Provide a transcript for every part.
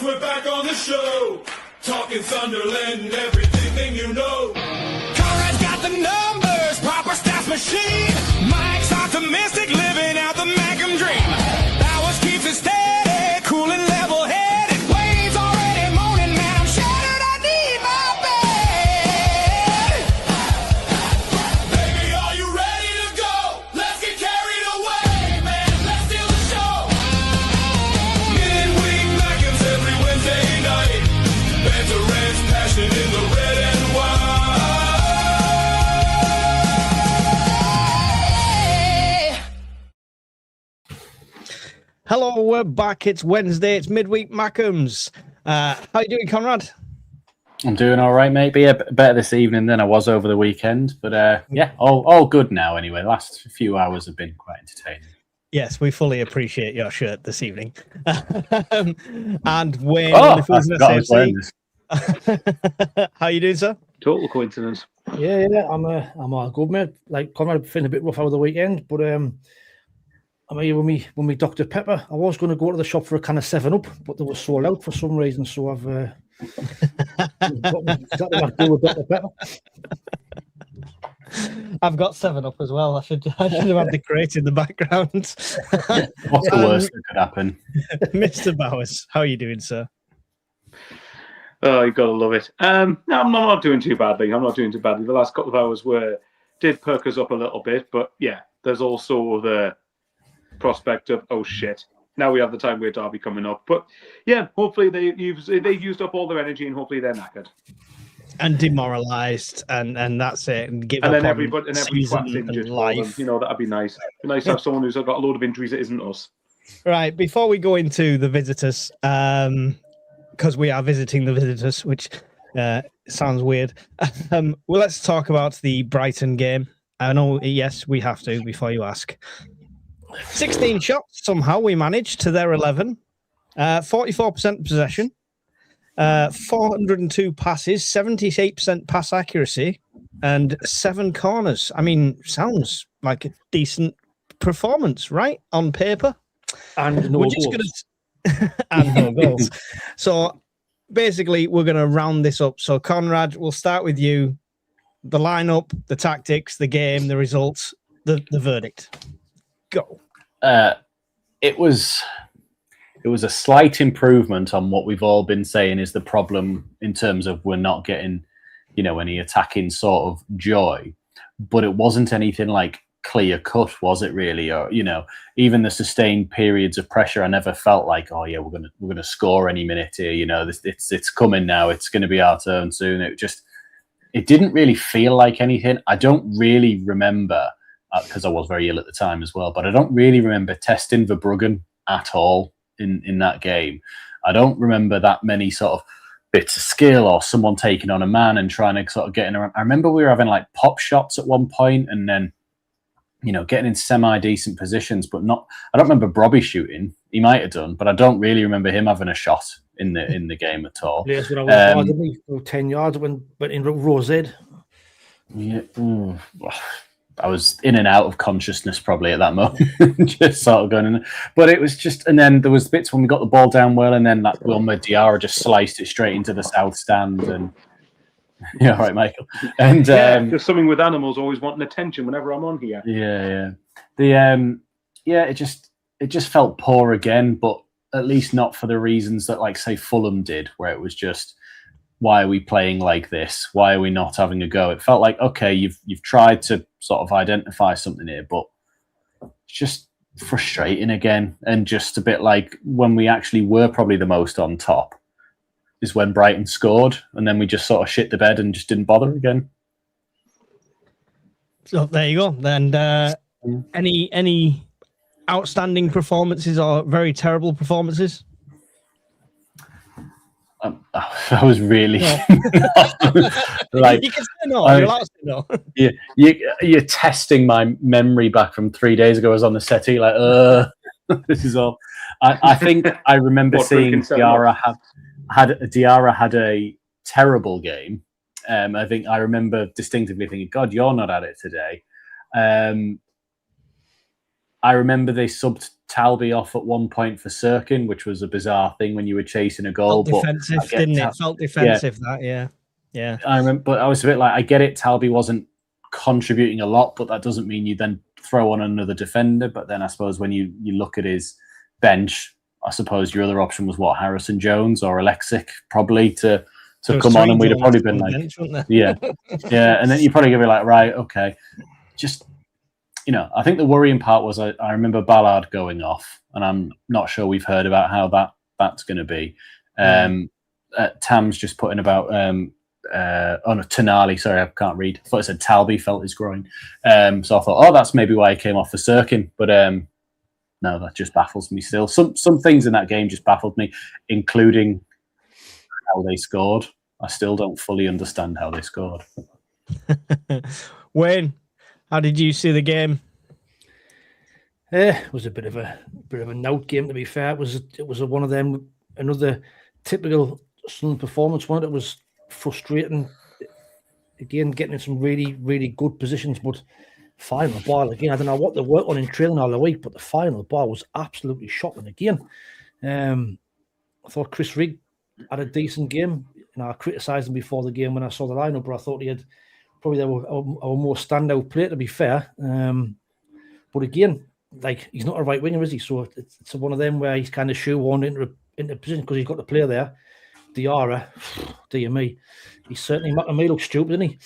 we're back on the show. Talking Sunderland and everything you know. Conrad's got the numbers, proper stats machine. Mike's optimistic, living out the Mackem dream. Bowers keeps it steady, cool and level-headed. Wayne's already moaning, man, I'm shattered, I need my bed. Baby, are you ready to go? Let's get carried away, man. Let's steal the show. Midweek Mackems every Wednesday night. Veterans passion in the red and white. Hello, we're back. It's Wednesday. It's Midweek Mackems. How you doing, Conrad? I'm doing all right, mate. But yeah, better this evening than I was over the weekend. But yeah, all good now anyway. The last few hours have bun quite entertaining. Yes, we fully appreciate your shirt this evening. And Wayne, Oh, the I Fools forgot I was wearing this. How you doing, sir? Total coincidence. Yeah, I'm all good, mate. Like Conrad, feeling a bit rough over the weekend, but I'm here with me Dr. Pepper. I was going to go to the shop for a can of 7-Up, but they were sold out for some reason, so I've got exactly what I do with Dr. Pepper. I've got 7-Up as well. I should have had the crate in the background. What's the worst that could happen? Mr. Bowers, how are you doing, sir? Oh, you gotta love it. No, I'm not doing too badly. I'm not doing too badly. The last couple of hours did perk us up a little bit, but yeah, there's also the prospect of oh shit. Now we have the time where Derby coming up, but yeah, hopefully they've used up all their energy and hopefully they're knackered And demoralised, and that's it. And give and up then on every season twat's injured and for life. them. You know, that'd be nice. It'd be nice to have someone who's got a load of injuries that isn't us. Right, before we go into the visitors, because we are visiting the visitors, which sounds weird. Well, let's talk about the Brighton game. I know, yes, we have to before you ask. 16 shots, somehow we managed to their 11. 44% possession. 402 passes, 78% pass accuracy, and 7 corners. I mean, sounds like a decent performance, right? On paper. And no We're just goals. and no goals. So basically, we're going to round this up. So, Conrad, we'll start with you. The lineup, the tactics, the game, the results, the verdict. Go. It was a slight improvement on what we've all been saying is the problem in terms of we're not getting, any attacking sort of joy. But it wasn't anything like clear cut, was it really? Or even the sustained periods of pressure, I never felt like, oh yeah, we're gonna score any minute here. It's coming now. It's going to be our turn soon. It didn't really feel like anything. I don't really remember because I was very ill at the time as well. But I don't really remember testing Verbruggen at all in that game. I don't remember that many sort of bits of skill or someone taking on a man and trying to sort of get in around. I remember we were having like pop shots at one point and then, getting in semi-decent positions, but not. I don't remember Brobby shooting. He might have done, but I don't really remember him having a shot in the game at all. Yes, when I was 10 yards went in row Z. Yeah. I was in and out of consciousness probably at that moment, just sort of going in. But it was just, and then there was bits when we got the ball down well, and then that Wilma Diarra just sliced it straight into the south stand. And yeah, all right, Michael. And there's something with animals always wanting attention whenever I'm on here. Yeah. It just felt poor again, but at least not for the reasons that, like, say, Fulham did, where it was just, why are we playing like this? Why are we not having a go? It felt like, okay, you've tried to sort of identify something here, but it's just frustrating again. And just a bit like when we actually were probably the most on top is when Brighton scored, and then we just sort of shit the bed and just didn't bother again. So there you go. And any outstanding performances or very terrible performances? I was really like you can say no. You're allowed to say no. Yeah, you're testing my memory back from 3 days ago. I was on the settee, like, this is all. I think I remember seeing Diarra had a terrible game. I think I remember distinctively thinking, God, you're not at it today. I remember they subbed Talby off at one point for Sirkin, which was a bizarre thing when you were chasing a goal. Felt defensive, didn't it? Felt defensive, yeah. I remember, but I was a bit like, I get it. Talby wasn't contributing a lot, but that doesn't mean you then throw on another defender. But then I suppose when you look at his bench, I suppose your other option was what, Harrison Jones or Alexic probably to come on, and we'd have probably been like, bench, yeah. And then you probably gonna be like, right, okay, just. I think the worrying part was I remember Ballard going off, and I'm not sure we've heard about how that's going to be. Tam's just putting about Tonali. Sorry, I can't read. I thought it said Talby felt his groin. So I thought, that's maybe why he came off for Sirkin. But no, that just baffles me still. Some things in that game just baffled me, including how they scored. I still don't fully understand how they scored. Wayne, how did you see the game? It was a bit of a nout game, to be fair. It was one of them, another typical Sunderland performance. One that was frustrating. Again, getting in some really, really good positions, but final ball again. I don't know what they worked on in training all the week, but the final ball was absolutely shocking again. I thought Chris Rigg had a decent game. I criticised him before the game when I saw the lineup, but I thought he had probably a more standout player, to be fair. But again, like, he's not a right winger, is he? So it's one of them where he's kind of shoehorned into position because he's got the player there. Diarra, dear me, he's certainly making me look stupid, isn't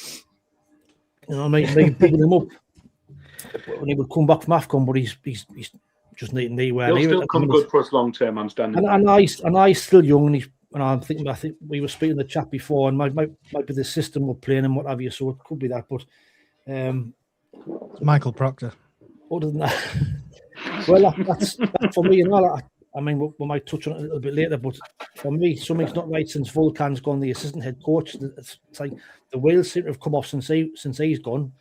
he? Me picking him up when he would come back from AFCON, but he's just needing anywhere. He'll still come good for us long term. I'm standing. And he's still young, and I think we were speaking in the chat before, and might be the system we're playing and what have you. So it could be that, but Michael Proctor. Other than that, well, that's for me. I mean, we might touch on it a little bit later, but for me, something's not right since Volkan's gone, the assistant head coach. It's like the wheels seem to have come off since he's gone.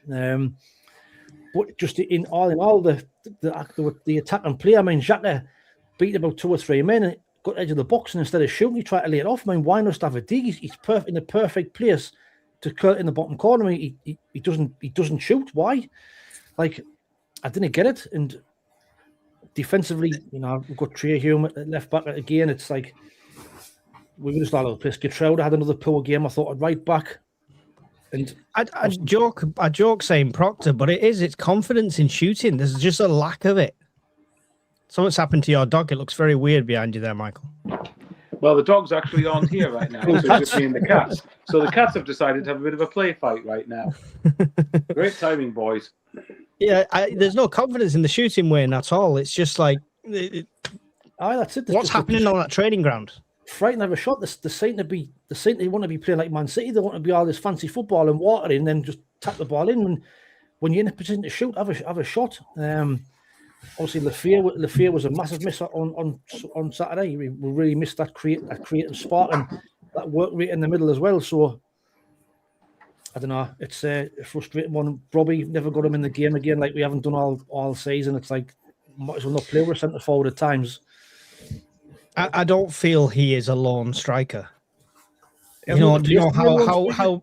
But just in all, the attack and play. I mean, Xhaka beat about 2 or 3 men and got edge of the box, and instead of shooting, he tried to lay it off. I mean, why not have a dig? He's in the perfect place to cut in the bottom corner. I mean, he doesn't shoot. Why? Like, I didn't get it. And defensively, we've got Trehew at left back again. It's like we were just all over the place. Getrauda had another poor game. I thought at right back. And I joke saying Proctor, but it's confidence in shooting. There's just a lack of it. Something's happened to your dog. It looks very weird behind you there, Michael. Well, the dogs actually aren't here right now. So it's just me and the cats. So the cats have decided to have a bit of a play fight right now. Great timing, boys. Yeah, there's no confidence in the shooting, Wayne, at all. It's just like, that's it. What's happening on that training ground? Frightened of a shot. They seem to want to be playing like Man City. They want to be all this fancy football and water in, and then just tap the ball in. When you're in a position to shoot, have a shot. Obviously, Lafia was a massive miss on Saturday. We really missed that creative spark and that work rate in the middle as well. So I don't know. It's a frustrating one. Robbie never got him in the game again, like we haven't done all season. It's like might as well not play with centre forward at times. I don't feel he is a lone striker. Do you know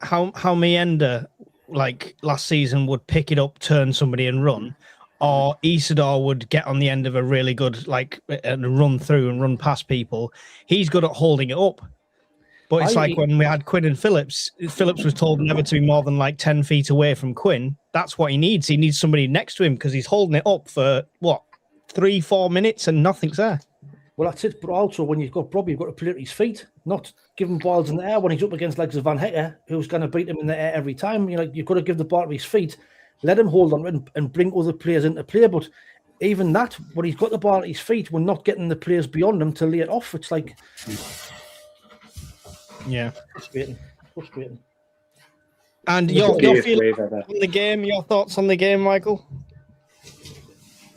how Meander, like last season, would pick it up, turn somebody and run, or Isidore would get on the end of a really good and run through and run past people. He's good at holding it up. But it's like when we had Quinn and Phillips was told never to be more than 10 feet away from Quinn. That's what he needs. He needs somebody next to him because he's holding it up for 3-4 minutes and nothing's there. Well, that's it. But also, when you've got Robbie, you've got to play at his feet, not give him balls in the air when he's up against legs of Van Hecker, who's going to beat him in the air every time. You've got to give the ball to his feet, let him hold on and bring other players into play. But even that, when he's got the ball at his feet, we're not getting the players beyond him to lay it off. It's like... Yeah, frustrating. And your feelings on the game, your thoughts on the game, Michael?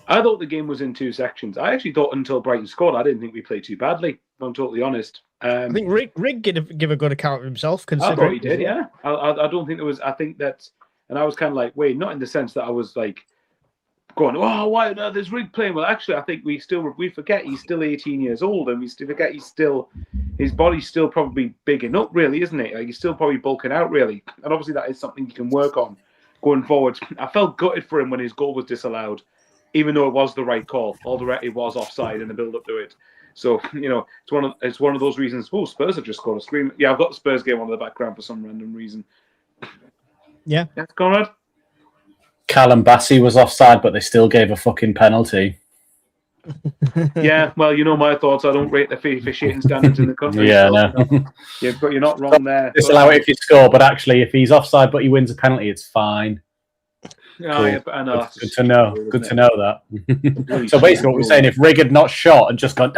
I thought the game was in 2 sections. I actually thought until Brighton scored, I didn't think we played too badly, if I'm totally honest. I think Rigg give a good account of himself. I thought he did, yeah. I don't think there was. I think that, and I was kind of like, wait, not in the sense that I was like going, oh, why on earth is Rigg playing? Well, actually, I think we forget he's still 18 years old, and we still forget his body's still probably big enough, really, isn't it? Like, he's still probably bulking out, really. And obviously that is something you can work on going forward. I felt gutted for him when his goal was disallowed. even though it was the right call. It was offside in the build-up to it. So, it's one of those reasons. Oh, Spurs have just scored a scream. Yeah, I've got the Spurs game on in the background for some random reason. Yeah. Yeah, Conrad? Callum Bassey was offside, but they still gave a fucking penalty. Yeah, well, my thoughts. I don't rate the officiating standards in the country. Yeah, so, no. you're not wrong there. Disallow it if you score, but actually, if he's offside but he wins a penalty, it's fine. Oh, Cool. yeah, but I know, Good to know. Good to know that. Really So basically, what we're saying, if Rig had not shot and just gone,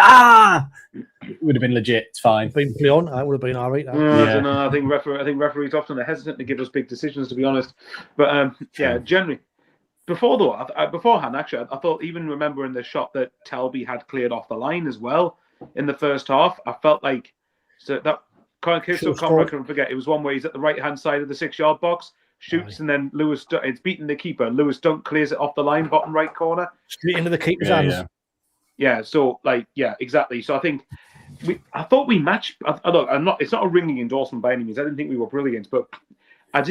it would have been legit. It's fine. Been play on, I would have been all right. I don't know. I think referees often are hesitant to give us big decisions, to be honest. But generally, beforehand, actually, I thought, even remembering the shot that Talby had cleared off the line as well in the first half, I felt like that. I can't forget. It was one where he's at the right hand side of the 6-yard box. Shoots and then Lewis. It's beating the keeper. Lewis Dunk clears it off the line, bottom right corner, straight into the keeper's hands. Yeah. So exactly. So I thought we matched. Look, it's not a ringing endorsement by any means. I didn't think we were brilliant, but I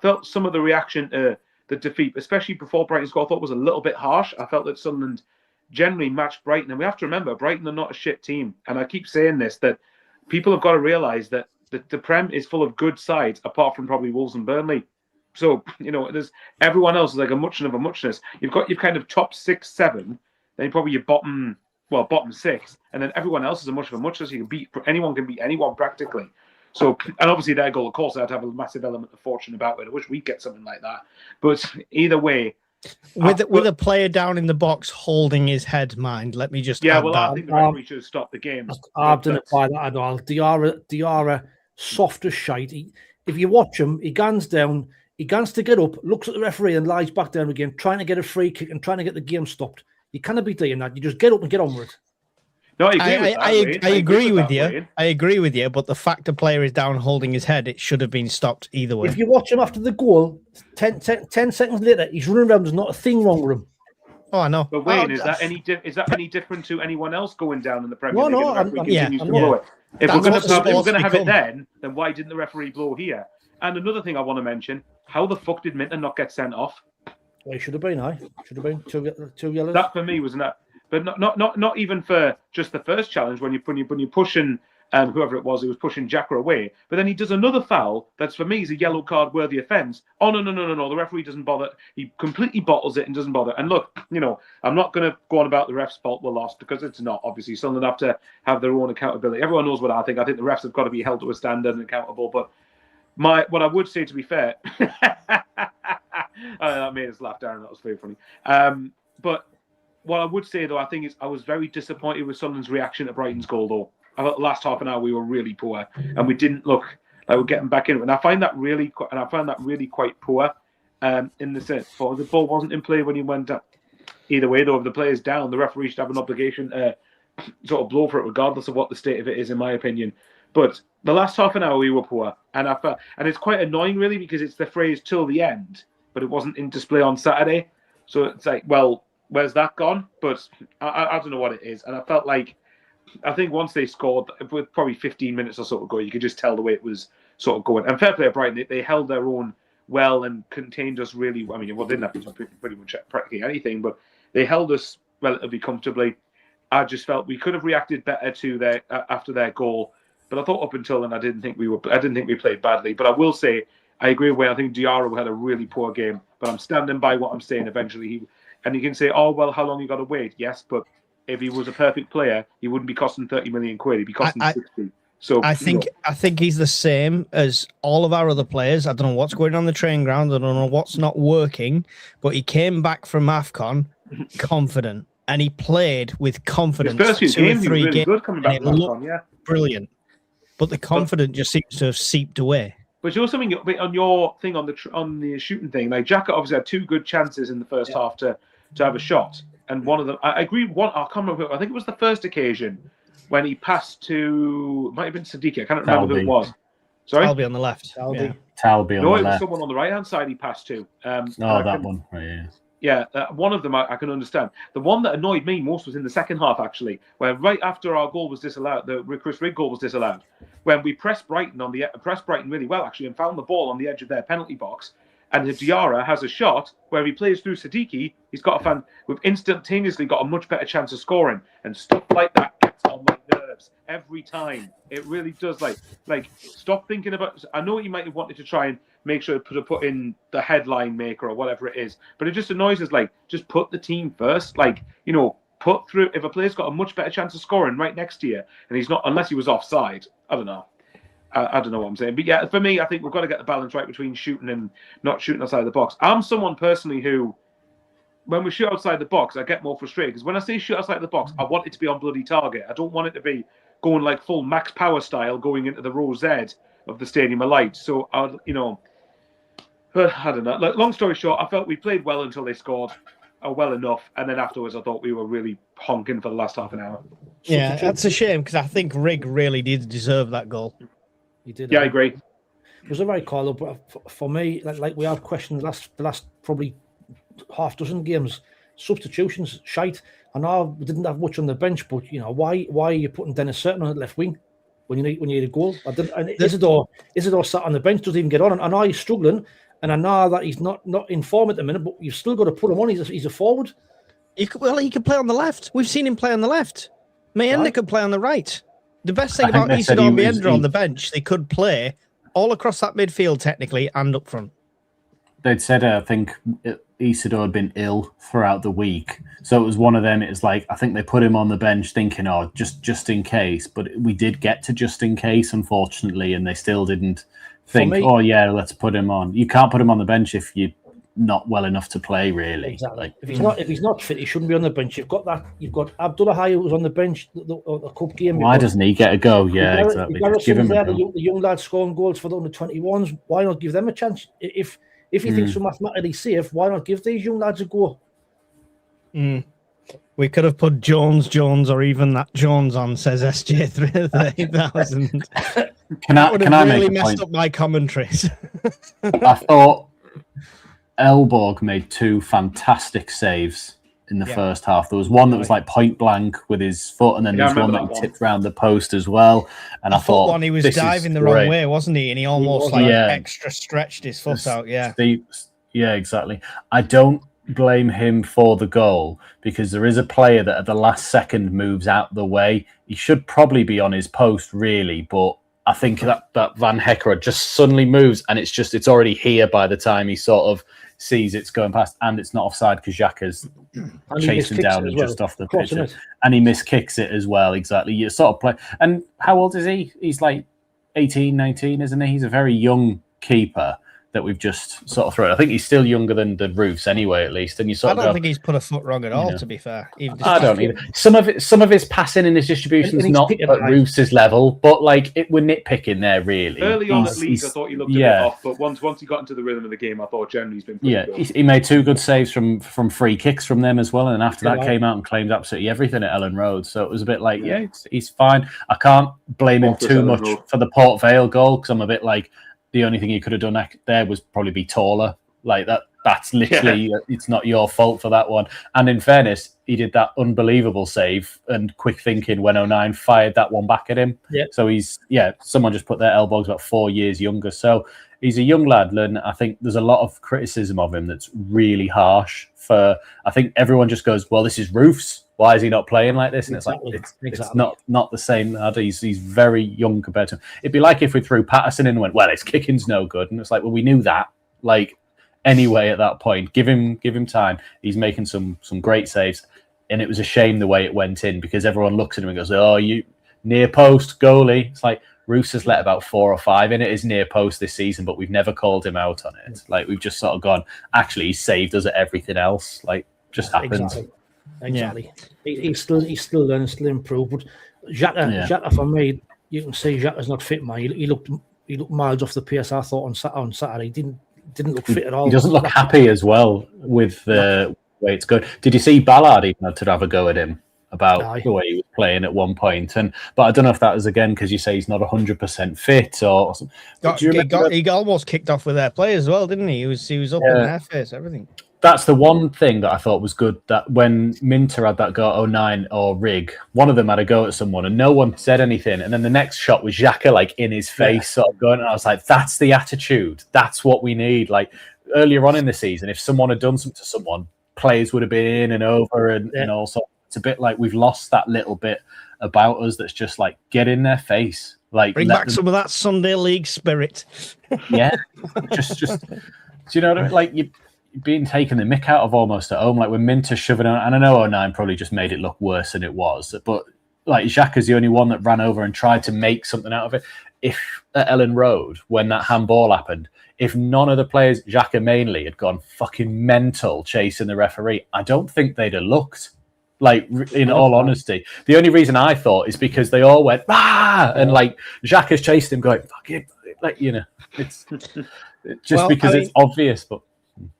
felt some of the reaction to the defeat, especially before Brighton scored, I thought was a little bit harsh. I felt that Sunderland generally matched Brighton, and we have to remember Brighton are not a shit team. And I keep saying this, that people have got to realise that the Prem is full of good sides, apart from probably Wolves and Burnley. So, there's everyone else is like a muchness of a muchness. You've got your kind of top 6, 7, then probably your bottom 6, and then everyone else is a much of a muchness. Anyone can beat anyone practically. So, and obviously their goal, of course, they had to have a massive element of fortune about it. I wish we'd get something like that. But either way, with a player down in the box holding his head, mind. Let me just add that. I think the referee should have stopped the game. I didn't buy that at all. Diarra, soft as shite. If you watch him, he guns down. He guns to get up, looks at the referee and lies back down again, trying to get a free kick and trying to get the game stopped. You cannot be doing that. You just get up and get on with it. No, I agree with you. I agree with you, but the fact a player is down holding his head, it should have been stopped either way. If you watch him after the goal, 10 seconds later, he's running around. There's not a thing wrong with him. Oh, I know. But Wayne, is that any different to anyone else going down in the Premier League? No, If we're going to have it then why didn't the referee blow here? And another thing I want to mention, how the fuck did Minton not get sent off? Well, he should have been, Should have been two yellows. That for me was but not even for just the first challenge when you're pushing whoever it was pushing Jacker away. But then he does another foul that's for me is a yellow card worthy offence. Oh no, the referee doesn't bother. He completely bottles it and doesn't bother. And look, I'm not going to go on about the refs' fault we're lost, because it's not. Obviously, Sunderland have to have their own accountability. Everyone knows what I think. I think the refs have got to be held to a standard and accountable. But what I would say, to be fair, that made us laugh, Darren. That was very funny. But what I would say, though, I think is I was very disappointed with Sunderland's reaction to Brighton's goal, though. I thought the last half an hour we were really poor, and we didn't look like we're getting back in it. And I find that really quite poor. In the sense, for the ball wasn't in play when he went up. Either way, though, if the player's down, the referee should have an obligation to sort of blow for it, regardless of what the state of it is, in my opinion. But the last half an hour we were poor, and it's quite annoying, really, because it's the phrase "till the end," but it wasn't in display on Saturday. So it's like, well, where's that gone? But I don't know what it is, and I think once they scored, with probably 15 minutes or so ago, you could just tell the way it was sort of going. And fair play to Brighton, they held their own well and contained us really. I mean, didn't have to do pretty much practically anything, but they held us relatively comfortably. I just felt we could have reacted better to after their goal. But I thought up until then, I didn't think we played badly. But I will say, I agree with. I think Diarra had a really poor game. But I'm standing by what I'm saying. Eventually, and you can say, "Oh well, how long you got to wait?" Yes, but if he was a perfect player, he wouldn't be costing 30 million quid. He'd be costing 60. So I think he's the same as all of our other players. I don't know what's going on the training ground. I don't know what's not working. But he came back from AFCON confident, and he played with confidence. His first few games, he was really good coming back from AFCON. Yeah, brilliant. But the confidence just seems to have seeped away. But you know something on your thing on the shooting thing. Like Jacker obviously had 2 good chances in the first half to have a shot, and one of them I agree. I can't remember. I think it was the first occasion when he passed to, might have been Siddiqui. I can't remember who it was. Sorry, Talby on the left. Talby on the left. No, it was left. someone on the right hand side he passed to. That one. Right, yeah. Yeah, one of them I can understand. The one that annoyed me most was in the second half, actually, where right after our goal was disallowed, the Chris Rigg goal was disallowed, when we pressed Brighton really well, actually, and found the ball on the edge of their penalty box. And if Diarra has a shot where he plays through Siddiqui, we've instantaneously got a much better chance of scoring. And stuff like that gets on my nerves every time. It really does. Like stop thinking about. I know you might have wanted to try and make sure to put in the headline maker or whatever it is, but it just annoys us. Like, just put the team first. Like, put through. If a player's got a much better chance of scoring right next to you, and he's not, unless he was offside. I don't know. I don't know what I'm saying. But yeah, for me, I think we've got to get the balance right between shooting and not shooting outside the box. I'm someone personally who, when we shoot outside the box, I get more frustrated. Because when I say shoot outside the box, I want it to be on bloody target. I don't want it to be going like full max power style going into the row Z of the Stadium of Light. So, but I don't know. Like, long story short, I felt we played well until they scored. Well enough, and then afterwards I thought we were really honking for the last half an hour. Yeah, that's a shame because I think Rig really did deserve that goal. He did. Yeah, I agree. It was a right call, but for me, like we had questions the last probably half dozen games. Substitutions, shite. I know we didn't have much on the bench, but why are you putting Dennis Certain on the left wing when you need a goal? And Isidore sat on the bench, doesn't even get on. And I know he's struggling, and I know that he's not in form at the minute, but you've still got to put him on. He's a forward. He could play on the left. We've seen him play on the left. Mayenda could play on the right. The best thing about Isidore and Mayenda on the bench, they could play all across that midfield technically and up front. They'd said, I think Isidore had been ill throughout the week. So it was one of them. It was like, I think they put him on the bench thinking, just in case. But we did get to just in case, unfortunately, and they still didn't think, let's put him on. You can't put him on the bench if you're not well enough to play, really. Exactly. If he's not fit, he shouldn't be on the bench. You've got Abdullah Hay, who was on the bench the cup game. Why doesn't he get a go? Yeah, exactly. Just give him a go. The young lads scoring goals for the under-21s. Why not give them a chance? If you think so mathematically safe, why not give these young lads a go? We could have put Jones, or even that Jones on, says SJ3000. Can I really make a messed point? up my commentaries. I thought Elborg made two fantastic saves in the first half. There was one that was like point blank with his foot, and then there's one that he tipped around the post as well. And I thought one he was diving the wrong way, wasn't he? And he almost extra stretched his foot out. Yeah, exactly. I don't blame him for the goal because there is a player that at the last second moves out the way. He should probably be on his post, really, but I think that Van Hecker just suddenly moves, and it's already here by the time he sort of sees it's going past, and it's not offside because Xhaka's chasing down and just off the pitch, and he miskicks it as well. Exactly. You sort of play. And how old is he? He's like 18, 19, isn't he? He's a very young keeper that we've just sort of thrown. I think he's still younger than the Roofs anyway, at least. And I don't think he's put a foot wrong at all, to be fair. I don't either. Some of his passing and his distribution is not at Roofs' level, but we're nitpicking there, really. Early on at least, I thought he looked a bit off, but once he got into the rhythm of the game, I thought generally he's been pretty good. He made two good saves from free kicks from them as well, and after that came out and claimed absolutely everything at Ellen Road. So it was a bit like, he's fine. I can't blame him too much for the Port Vale goal because I'm a bit like, the only thing he could have done there was probably be taller. Like that's literally, it's not your fault for that one. And in fairness, he did that unbelievable save and quick thinking when 09 fired that one back at him. Yeah. So someone just put their elbows about 4 years younger. So he's a young lad, and I think there's a lot of criticism of him that's really harsh. I think everyone just goes, well, this is Roofs. Why is he not playing like this? And it's not the same lad. He's very young compared to him. It'd be like if we threw Patterson in and went, well, his kicking's no good. And it's like, well, we knew that. Anyway, at that point, give him time. He's making some great saves. And it was a shame the way it went in because everyone looks at him and goes, oh, you near post goalie. It's like Roofs has let about 4 or 5 in it is near post this season, but we've never called him out on it. We've just sort of gone, actually, he saved us at everything else. Just happens. Exactly. He's still learning, still improved. But Xhaka for me, you can see Xhaka's not fit, man. He looked miles off the pace. I thought on Saturday, he didn't look fit at all. He doesn't look happy as well with the way it's going. Did you see Ballard even had to have a go at him about the way he was playing at one point? But I don't know if that was again because you say he's not 100% fit or something. He got almost kicked off with their play as well, didn't he? He was up in their face, everything. That's the one thing that I thought was good, that when Minter had that go at 09 or Rig, one of them had a go at someone and no one said anything. And then the next shot was Xhaka in his face sort of going. And I was like, that's the attitude. That's what we need. earlier on in the season, if someone had done something to someone, players would have been in and over and also it's a bit like we've lost that little bit about us that's just like get in their face. Like bring back some of that Sunday League spirit. Yeah. just do you know what I mean? Like you're being taken the mick out of almost at home. Like when Minter shoving on, and I know 09 probably just made it look worse than it was, but like Xhaka's the only one that ran over and tried to make something out of it. If at Ellen Road, when that handball happened, if none of the players, Xhaka mainly, had gone fucking mental chasing the referee, I don't think they'd have looked. Like, in all honesty, the only reason I thought is because they all went, and like Xhaka's chased him going, fuck it. Like, you know, it's just because it's obvious, but.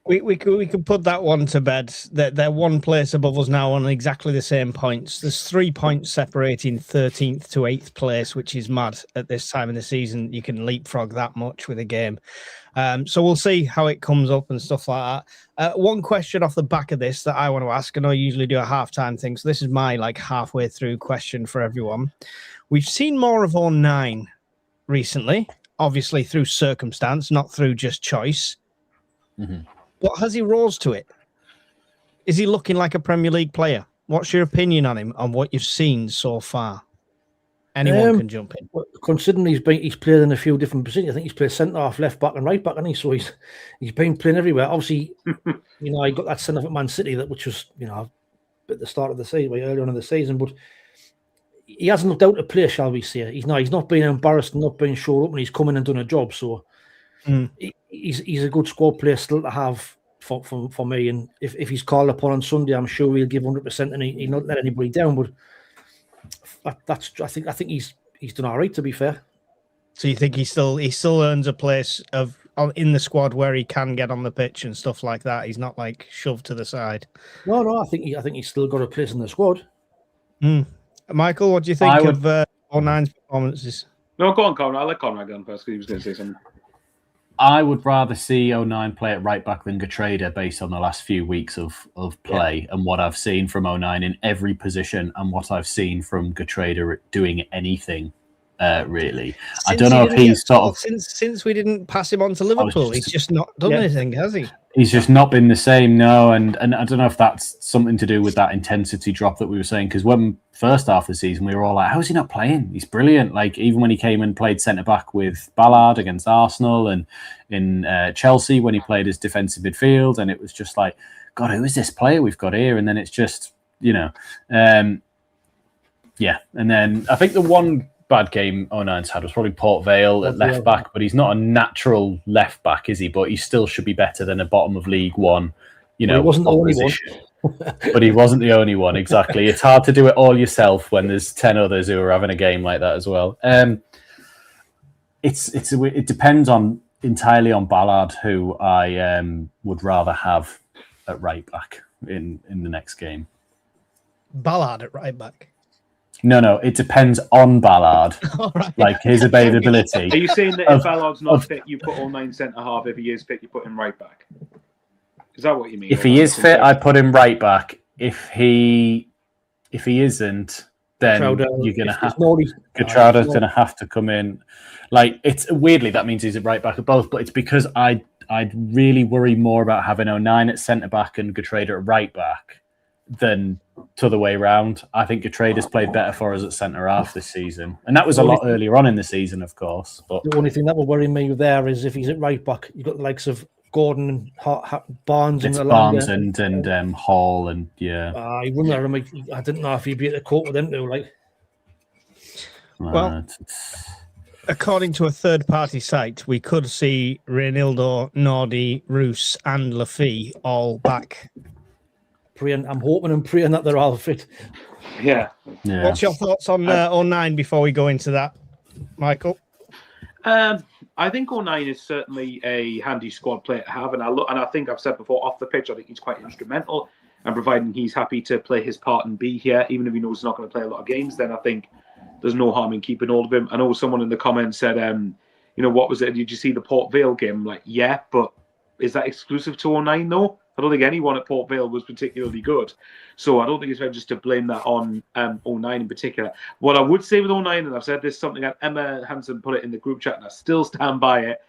We could put that one to bed. They're one place above us now on exactly the same points. There's 3 points separating 13th to 8th place, which is mad at this time of the season. You can leapfrog that much with a game. So we'll see how it comes up and stuff like that. One question off the back of this that I want to ask, and I usually do a halftime thing. So this is my like halfway through question for everyone. We've seen more of 09 recently, obviously through circumstance, not through just choice. Mm-hmm. But has he rose to it? Is he looking like a Premier League player? What's your opinion on him, on what you've seen so far? Anyone can jump in. Considering he's played in a few different positions, I think he's played centre half, left back, and right back, and so he's been playing everywhere. Obviously, you know, he got that centre at Man City, which was, you know, at the start of the season, early on in the season, but he hasn't looked out to play, shall we say? He's not been embarrassed and not been showed up, and he's come in and done a job. So he's a good squad player still to have for me. And if he's called upon on Sunday, I'm sure he'll give 100%, and he'll not let anybody down. But I think he's done all right, to be fair. So you think he still earns a place in the squad where he can get on the pitch and stuff like that? He's not like shoved to the side. No, I think he's still got a place in the squad. Michael, what do you think of 09's performances? No, go on, Conrad. I'll let Conrad go on first because he was going to say something. I would rather see 09 play at right back than Getrada based on the last few weeks of play and what I've seen from 09 in every position and what I've seen from Getrada doing anything, really. I don't know if he's sort of... Since we didn't pass him on to Liverpool, he's just not done anything, has he? He's just not been the same, no. And I don't know if that's something to do with that intensity drop that we were saying, because when first half of the season, we were all like, how's he not playing? He's brilliant. Like, even when he came and played centre-back with Ballard against Arsenal and in Chelsea when he played as defensive midfield, and it was just like, God, who is this player we've got here? And then it's just, you know, And then I think the one bad game 09's had was probably Port Vale at left back, but he's not a natural left back, is he? But he still should be better than a bottom of League One, you know, opposition. But he wasn't the only one, exactly. It's hard to do it all yourself when there's 10 others who are having a game like that as well. It depends entirely on Ballard, who I would rather have at right back in the next game. Ballard at right back. No, it depends on Ballard, like his availability. Are you saying that if Ballard's not fit, you put 09 centre half? If he is fit, you put him right back? Is that what you mean? If he is fit, I put him right back. If he isn't, then you're gonna have Getrada's gonna have to come in. Like, it's weirdly that means he's a right back at both, but it's because I'd really worry more about having 09 at centre back and Getrada at right back than to the way round. I think Getrada's played better for us at centre half this season, and that was a lot earlier on in the season, of course. But the only thing that will worry me there is if he's at right back, you've got the likes of Gordon and Barnes and Barnes and Hall and he wouldn't have. I didn't know if he'd be at the court with them too. Like, well, according to a third-party site, we could see Reinildo, Nordi, Roos, and Lafay all back. I'm hoping and praying that they're all fit. Yeah. What's your thoughts on 09 before we go into that, Michael? I think 09 is certainly a handy squad player to have, and I think I've said before off the pitch, I think he's quite instrumental, and providing he's happy to play his part and be here, even if he knows he's not going to play a lot of games, then I think there's no harm in keeping hold of him. I know someone in the comments said, what was it? Did you see the Port Vale game? I'm like, yeah, but is that exclusive to 09 though? I don't think anyone at Port Vale was particularly good. So I don't think it's fair just to blame that on 09 in particular. What I would say with 09, and I've said this, something that Emma Hansen put it in the group chat, and I still stand by it,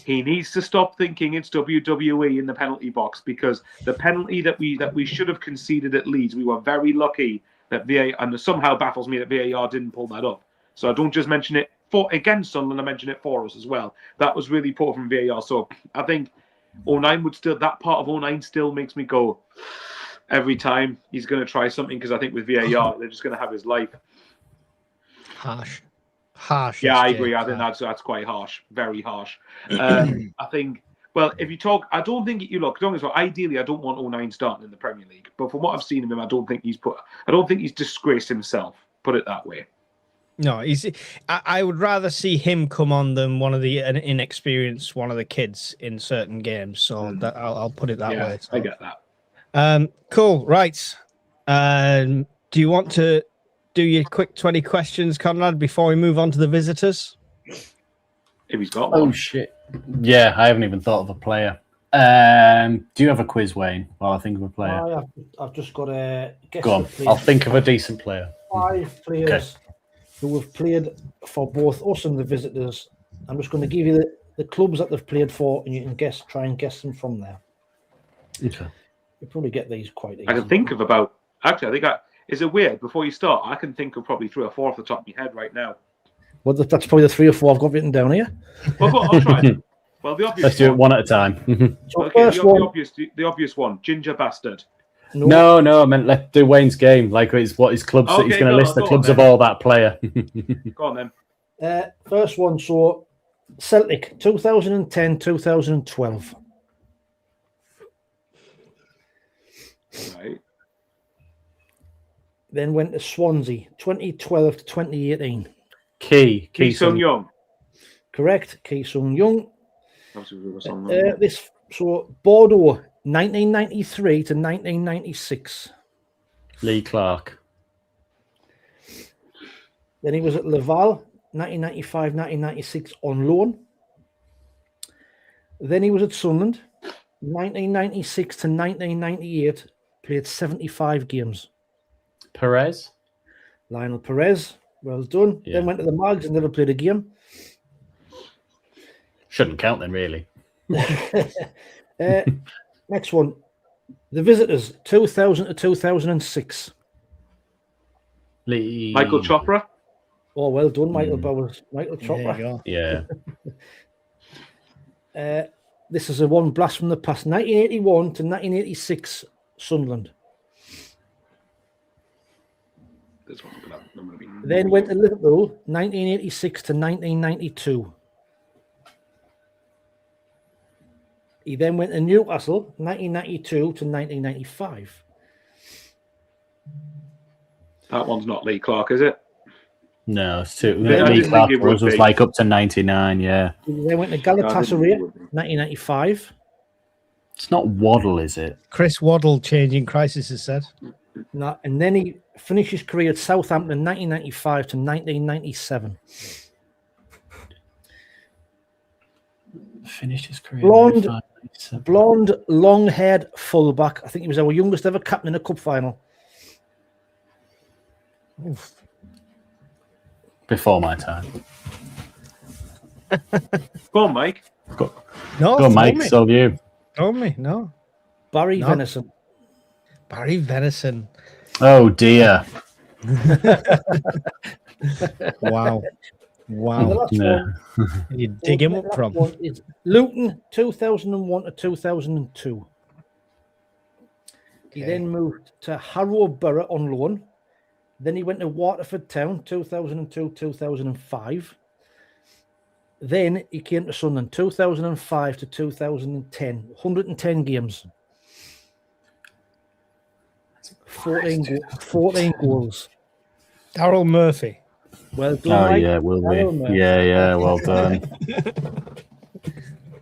he needs to stop thinking it's WWE in the penalty box, because the penalty that we should have conceded at Leeds, we were very lucky that VAR, and it somehow baffles me that VAR didn't pull that up. So I don't just mention it against Sunderland, I mention it for us as well. That was really poor from VAR. So I think 09 would still, that part of 09 still makes me go every time he's going to try something, because I think with VAR they're just going to have his life. Harsh. Yeah, I agree. I think that's quite harsh, very harsh. I think. Well, if you talk, I don't think you look. Don't get me wrong, ideally, I don't want 09 starting in the Premier League, but from what I've seen of him, I don't think he's disgraced himself. Put it that way. No, I would rather see him come on than one of the inexperienced one of the kids in certain games. So that I'll put it that way. So. I get that. Cool. Right. Do you want to do your quick 20 questions, Conrad, before we move on to the visitors? If he's got one. Oh, shit. Yeah, I haven't even thought of a player. Do you have a quiz, Wayne, while I think of a player? I've just got a guess. Go on. I'll think of a decent player. 5 players who have played for both us and the visitors. I'm just going to give you the clubs that they've played for, and you can try and guess them from there. Okay. You'll probably get these quite easy. I can think of about. Actually, I think is it weird? Before you start, I can think of probably 3 or 4 off the top of my head right now. Well, that's probably the 3 or 4 I've got written down here. Well, I'll try it. Well, the obvious. Let's do it one at a time. So Okay, the obvious one, Ginger Bastard. No, I meant let's do Wayne's game. Like it's what his clubs. Okay, he's going to list the go clubs on, of all that player. Go on then. First one, so Celtic, 2010, 2012. Right. Then went to Swansea, 2012 to 2018. Ki Sung Young. Correct, Ki Sung Young. Obviously, we were on that. So Bordeaux, 1993 to 1996. Lee Clark. Then he was at Laval, 1995, 1996 on loan. Then he was at Sunderland, 1996 to 1998, played 75 games. Perez. Lionel Perez, well done. Yeah. Then went to the Mags and never played a game. Shouldn't count then, really. Next one, the Visitors, 2000 to 2006. Lee. Michael Chopra. Oh, well done, Michael Bowers. Michael There you Chopra. go. Yeah. This is a one blast from the past, 1981 to 1986, Sunderland. This one's gonna be. Then went to Liverpool, 1986 to 1992. He then went to Newcastle, 1992 to 1995. That one's not Lee Clark, is it? No, it's too. Yeah, I Lee didn't Clark think it would was be. like up to 99. Yeah. He then went to No, I didn't think Galatasaray, it would be. 1995. It's not Waddle, is it? Chris Waddle changing crisis has said. No, and then he finished his career at Southampton, 1995 to 1997. Finished his career. Blonde. 95, 97. Blonde, long-haired fullback. I think he was our youngest ever captain in a cup final. Before my time. Go on, Mike. No, Go on, told Mike. me. So you. Told me. No. Barry No. Venison. Barry Venison. Oh dear. Wow. And the Wow. last Yeah. one, You dig him up the from. last one is Luton, 2001 to 2002. He Okay. then moved to Harrow Borough on loan. Then he went to Waterford Town, 2002, 2005. Then he came to Sunderland, 2005 to 2010. 110 games. 14 goals. Darryl Murphy. Well done, Oh Mike. yeah, will Darryl we? Murphy. Yeah. Well done.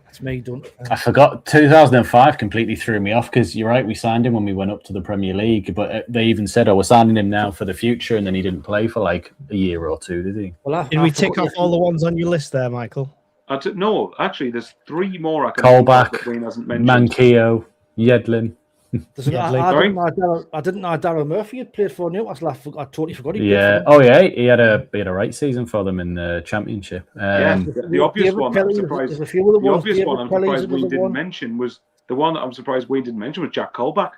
That's me done. I forgot 2005 completely threw me off because you're right. We signed him when we went up to the Premier League, but they even said, "Oh, we're signing him now for the future," and then he didn't play for like a year or two, did he? Well, Did we tick off all the ones on your list there, Michael? No, actually, there's 3 more I can Colback, think of that Wayne hasn't mentioned. Mankio, Yedlin. I didn't know Darryl Murphy had played for Newcastle. I totally forgot he played Yeah. for them. Oh yeah. He had a right season for them in the Championship. The obvious one. I'm surprised. There's a few other The ones. obvious David one I'm Kelly's surprised Wayne another didn't one. mention was the one that I'm surprised Wayne didn't mention was Jack Colback.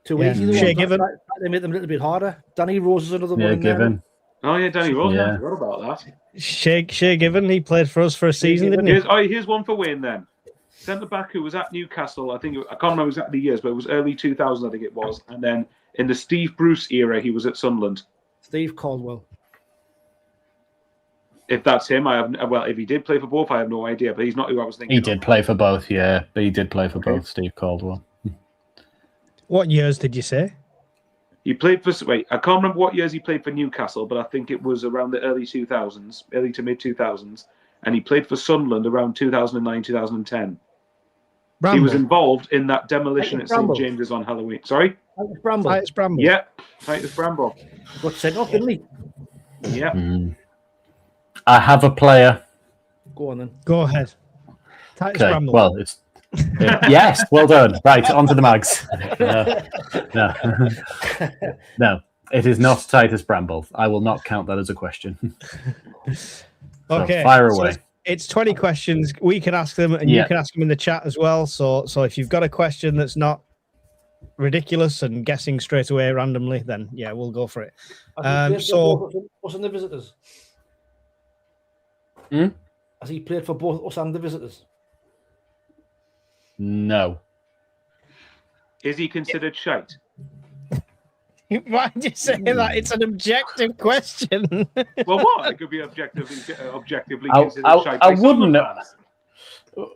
Too Yeah. easy. The Shea ones Given. they make them a little bit harder. Danny Rose is another Yeah, one. in there. Given. Oh yeah, Danny Rose. Yeah. I forgot about that. Shea Given, he played for us for a season, didn't he? Here's one for Wayne then. Centre back who was at Newcastle. I can't remember exactly the years, but it was early 2000s. I think it was. And then in the Steve Bruce era, he was at Sunderland. Steve Caldwell. If that's him, if he did play for both, I have no idea. But he's not who I was thinking. He did play for both. Yeah, but he did play for both. Steve Caldwell. What years did you say? He played for. Wait, I can't remember what years he played for Newcastle, but I think it was around the early 2000s, early to mid 2000s, and he played for Sunderland around 2009, 2010. Bramble. He was involved in that demolition at St Bramble. James's on Halloween. Sorry? Titus Bramble. Titus Bramble. Yeah. Titus Bramble. Got sent off, didn't he? Yeah. I have a player. Go on then. Go ahead. Titus Okay. Bramble. Well, it's yes. Well done. Right, on to the mags. No. It is not Titus Bramble. I will not count that as a question. Okay. Fire so away. it's 20 questions. We can ask them, and you can ask them in the chat as well. So if you've got a question that's not ridiculous and guessing straight away randomly, then yeah, we'll go for it. So us and the visitors. Hmm? Has he played for both us and the visitors? No. Is he considered shite? why did you say that? It's an objective question. Well, what? It could be objectively I considered shite. by wouldn't Sunderland know. fans.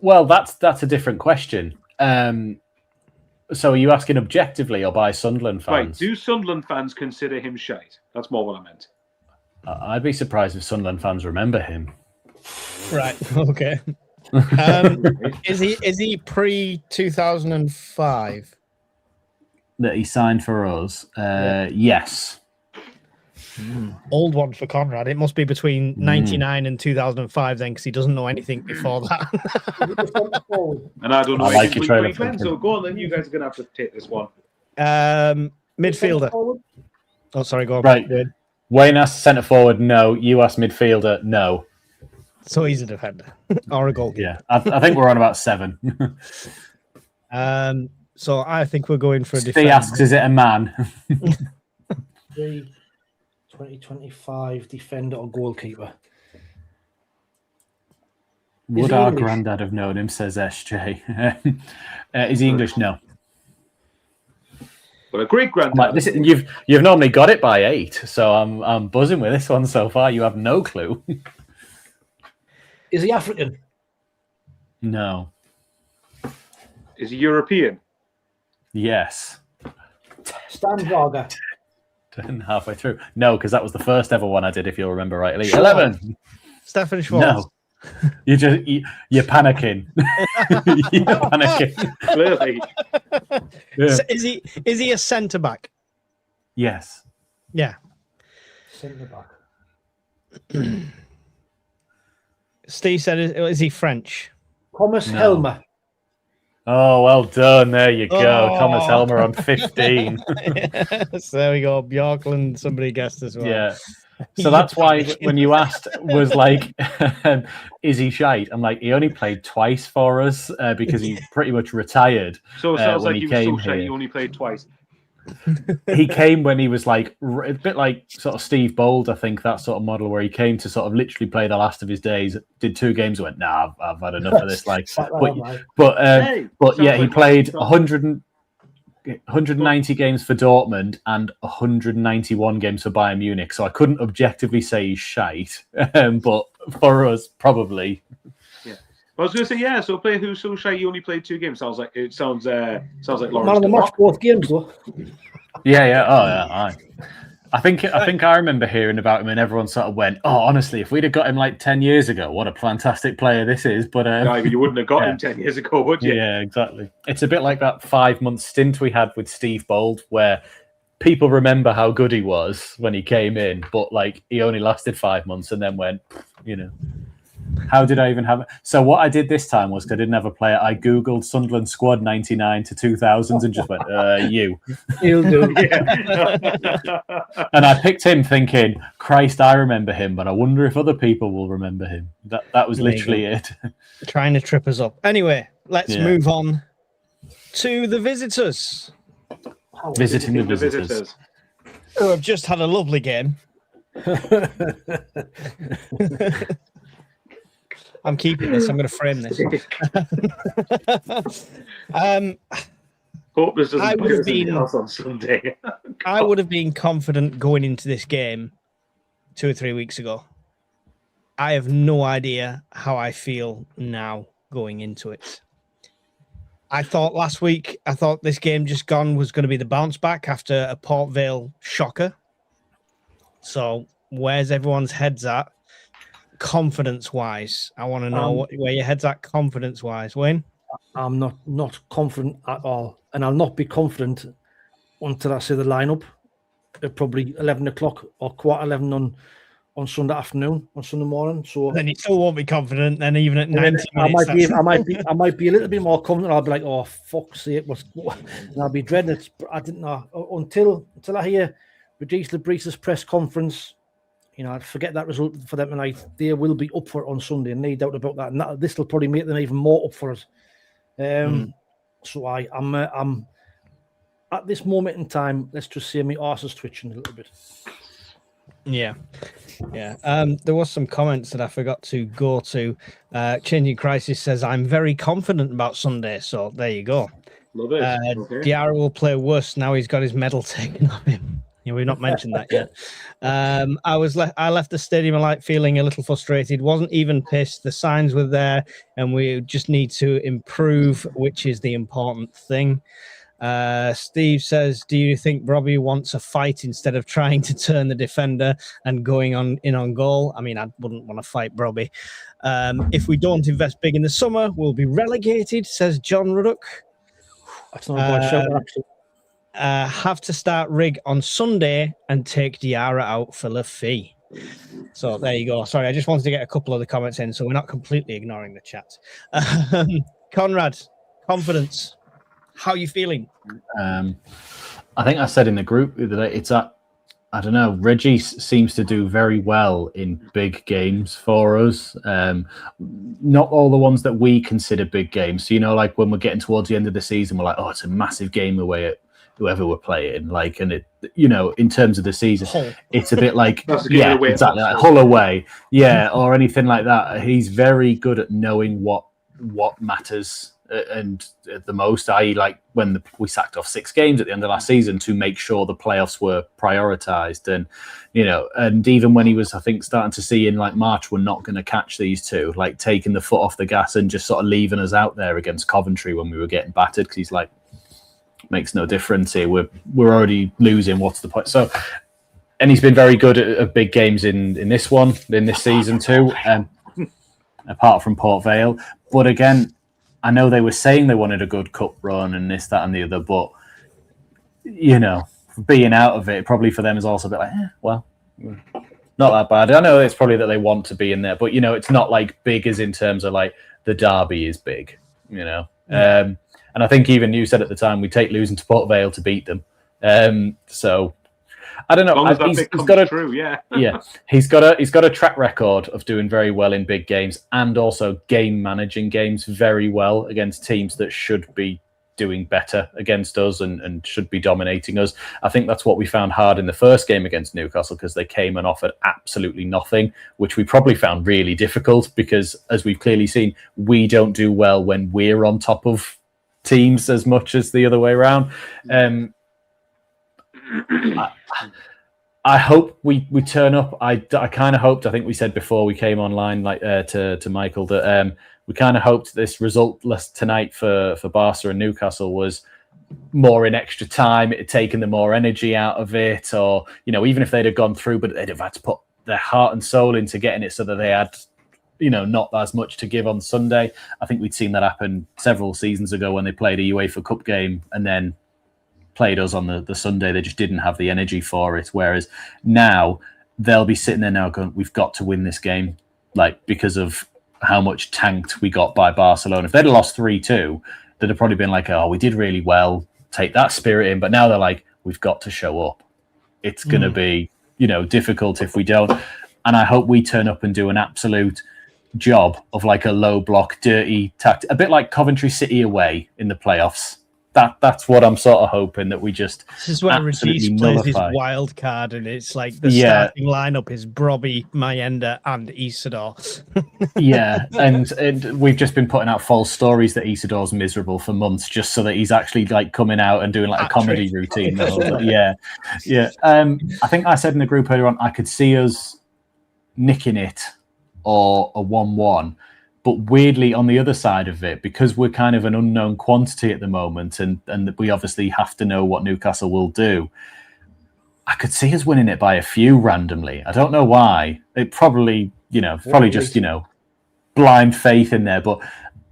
Well, that's a different question. So are you asking objectively or by Sunderland Right. fans? Do Sunderland fans consider him shite? That's more what I meant. I'd be surprised if Sunderland fans remember him. Right. Okay. Is he pre 2005? That he signed for us? Yes. Old one for Conrad. It must be between 99 and 2005 then, because he doesn't know anything before that. And I don't know. I like anything your trailer Wayne fans, thinking. so go on then. You guys are going to have to take this one. Midfielder. Oh, sorry. Go on. Right. Dude. Wayne asked centre forward. No. You asked midfielder. No. So he's a defender or a goalkeeper. Yeah. I think we're on about 7. So I think we're going for a He defender. asks, is it a man? 2025 defender or goalkeeper. Would he our English? granddad have known him, says SJ. Is he English? No. But a great granddad. Like, you've normally got it by 8, so I'm buzzing with this one so far. You have no clue. Is he African? No. Is he European? Yes. Stan Varga. Halfway through. No, because that was the first ever one I did, if you'll remember rightly. Sure. 11. Stefan Schwartz. No. You're panicking. You're panicking. Clearly. Yeah. So is he a centre back? Yes. Yeah. Centre back. Steve said, is he French? Thomas No. Helmer. Oh, well done. There you go. Oh. Thomas Helmer on 15. So there we go. Bjorkland, somebody guessed as well. Yeah. So that's why when you asked, was like, is he shite? I'm like, he only played twice for us because he pretty much retired. So it sounds when like he he was so came shite here. he only played twice. He came when he was like a bit like sort of Steve Bold, I think, that sort of model where he came to sort of literally play the last of his days, did 2 games, went, nah, I've had enough of this. Like, but Hey, yeah, he sounds like- played 190 games for Dortmund and 191 games for Bayern Munich. So I couldn't objectively say he's shite, but for us, probably. I was going to say, yeah. So a player who's so shy, he only played 2 games. Sounds like Lawrence. Man of the DeVock. match both games though. Yeah. Oh, yeah. Aye. I think I remember hearing about him, and everyone sort of went, "Oh, honestly, if we'd have got him like 10 years ago, what a fantastic player this is." But You wouldn't have got Yeah. him 10 years ago, would you? yeah, exactly. It's a bit like that 5-month stint we had with Steve Bold, where people remember how good he was when he came in, but like he only lasted 5 months and then went, you know. How did I even have it? So what I did this time was, 'cause I didn't have a player, I Googled Sunderland squad 99 to 2000s and just went, you. He'll do. And I picked him thinking, Christ, I remember him, but I wonder if other people will remember him. That was literally it. Trying to trip us up. Anyway, let's Yeah. move on to the visitors. Visiting the visitors. Who have just had a lovely game. I'm keeping this. I'm going to frame this. Hope this doesn't I would play have anything been- else on Sunday. I would have been confident going into this game 2 or 3 weeks ago. I have no idea how I feel now going into it. I thought last week, this game just gone was going to be the bounce back after a Port Vale shocker. So where's everyone's heads at confidence-wise? I want to know where your head's at confidence-wise, Wayne. I'm not confident at all, and I'll not be confident until I see the lineup at probably 11 o'clock or 11:15 on Sunday afternoon, on Sunday morning. So Then you still won't be confident. Then even at 90 minutes, I might be a little bit more confident. I'll be like, oh fuck's sake, and I'll be dreading it. I didn't know until I hear Regis Lebris's press conference. You know, I'd forget that result for them tonight. They will be up for it on Sunday, and no doubt about that. And this will probably make them even more up for it. So I'm at this moment in time. Let's just say my arse is twitching a little bit. Yeah. There was some comments that I forgot to go to. Changing Crisis says, I'm very confident about Sunday. So there you go. Love it. Okay. Diarra will play worse now he's got his medal taken off him. Yeah, we've not mentioned that yet. I left the stadium alight feeling a little frustrated. Wasn't even pissed. The signs were there, and we just need to improve, which is the important thing. Steve says, do you think Robbie wants a fight instead of trying to turn the defender and going in on goal? I mean, I wouldn't want to fight Robbie. If we don't invest big in the summer, we'll be relegated, says John Ruddock. That's not a bad shout, actually. Have to start Rig on Sunday and take Diarra out for Lafee. So there you go. Sorry, I just wanted to get a couple of the comments in, so we're not completely ignoring the chat. Conrad, confidence. How are you feeling? I think I said in the group the other day, I don't know, Reggie seems to do very well in big games for us. Not all the ones that we consider big games. So, you know, like when we're getting towards the end of the season, we're like, oh, it's a massive game away at whoever we're playing. Like, and it, you know, in terms of the season, it's a bit like, yeah, exactly, like Hull away. Yeah, or anything like that. He's very good at knowing what matters and the most, i.e. like when we sacked off 6 games at the end of last season to make sure the playoffs were prioritized. And, you know, and even when he was, I think, starting to see in like March, we're not going to catch these two, like taking the foot off the gas and just sort of leaving us out there against Coventry when we were getting battered, because he's like, makes no difference here. We're already losing. What's the point? So, and he's been very good at big games in this season too, apart from Port Vale. But again, I know they were saying they wanted a good cup run and this, that, and the other, but, you know, being out of it, probably for them is also a bit like, well, not that bad. I know it's probably that they want to be in there, but, you know, it's not like big as in terms of like the derby is big, you know. And I think even you said at the time, we take losing to Port Vale to beat them. So I don't know. He's got a track record of doing very well in big games and also game managing games very well against teams that should be doing better against us and should be dominating us. I think that's what we found hard in the first game against Newcastle, because they came and offered absolutely nothing, which we probably found really difficult because, as we've clearly seen, we don't do well when we're on top of teams as much as the other way around. I hope we turn up. I kind of hoped, I think we said before we came online, like to Michael, that we kind of hoped this resultless tonight for Barca and Newcastle was more in extra time. It had taken the more energy out of it, or, you know, even if they'd have gone through, but they'd have had to put their heart and soul into getting it so that they had, you know, not as much to give on Sunday. I think we'd seen that happen several seasons ago when they played a UEFA Cup game and then played us on the Sunday. They just didn't have the energy for it. Whereas now they'll be sitting there now going, we've got to win this game, like, because of how much tanked we got by Barcelona. If they'd have lost 3-2, they'd have probably been like, oh, we did really well, take that spirit in. But now they're like, we've got to show up. It's going to be, difficult if we don't. And I hope we turn up and do an absolute job of like a low block, dirty tactic, a bit like Coventry City away in the playoffs. That's what I'm sort of hoping, that we just This is where Radice plays his wild card, and it's like the starting lineup is Brobby, Mayenda, and Isidore. and we've just been putting out false stories that Isidore's miserable for months, just so that he's actually like coming out and doing like a comedy routine. I think I said in the group earlier on, I could see us nicking it or a 1-1. But weirdly, on the other side of it, because we're kind of an unknown quantity at the moment, and we obviously have to know what Newcastle will do, I could see us winning it by a few randomly. I don't know why. It probably, just blind faith in there. But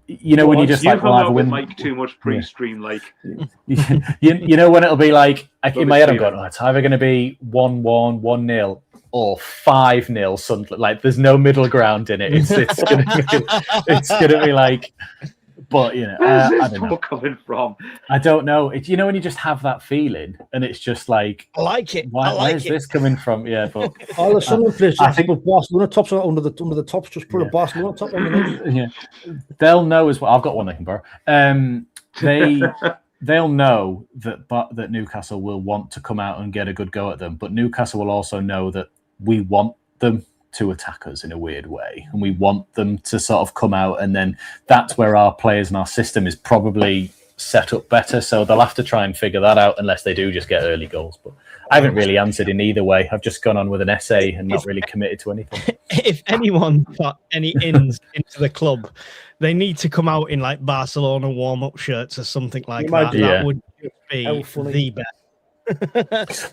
when you just like, well, win. Mike too much pre-stream, like when it'll be like in my head, I'm going, it's either going to be 1-1, 1-0. Or 5-0 Sunderland. Like, there's no middle ground in it. It's gonna be like, but where's this talk coming from? I don't know. It's when you just have that feeling, and it's just like, I like it. Where's this coming from? Yeah, but all the Sunderland players, I think, with Barcelona tops under the tops, just put a Barcelona top on the Yeah, they'll know as well. I've got one they can borrow. They'll know that Newcastle will want to come out and get a good go at them, but Newcastle will also know that we want them to attack us in a weird way, and we want them to sort of come out, and then that's where our players and our system is probably set up better. So they'll have to try and figure that out, unless they do just get early goals. But I haven't really answered in either way. I've just gone on with an essay and not really committed to anything. If anyone got any ins into the club, they need to come out in like Barcelona warm-up shirts or something like that. Yeah. That would be the best.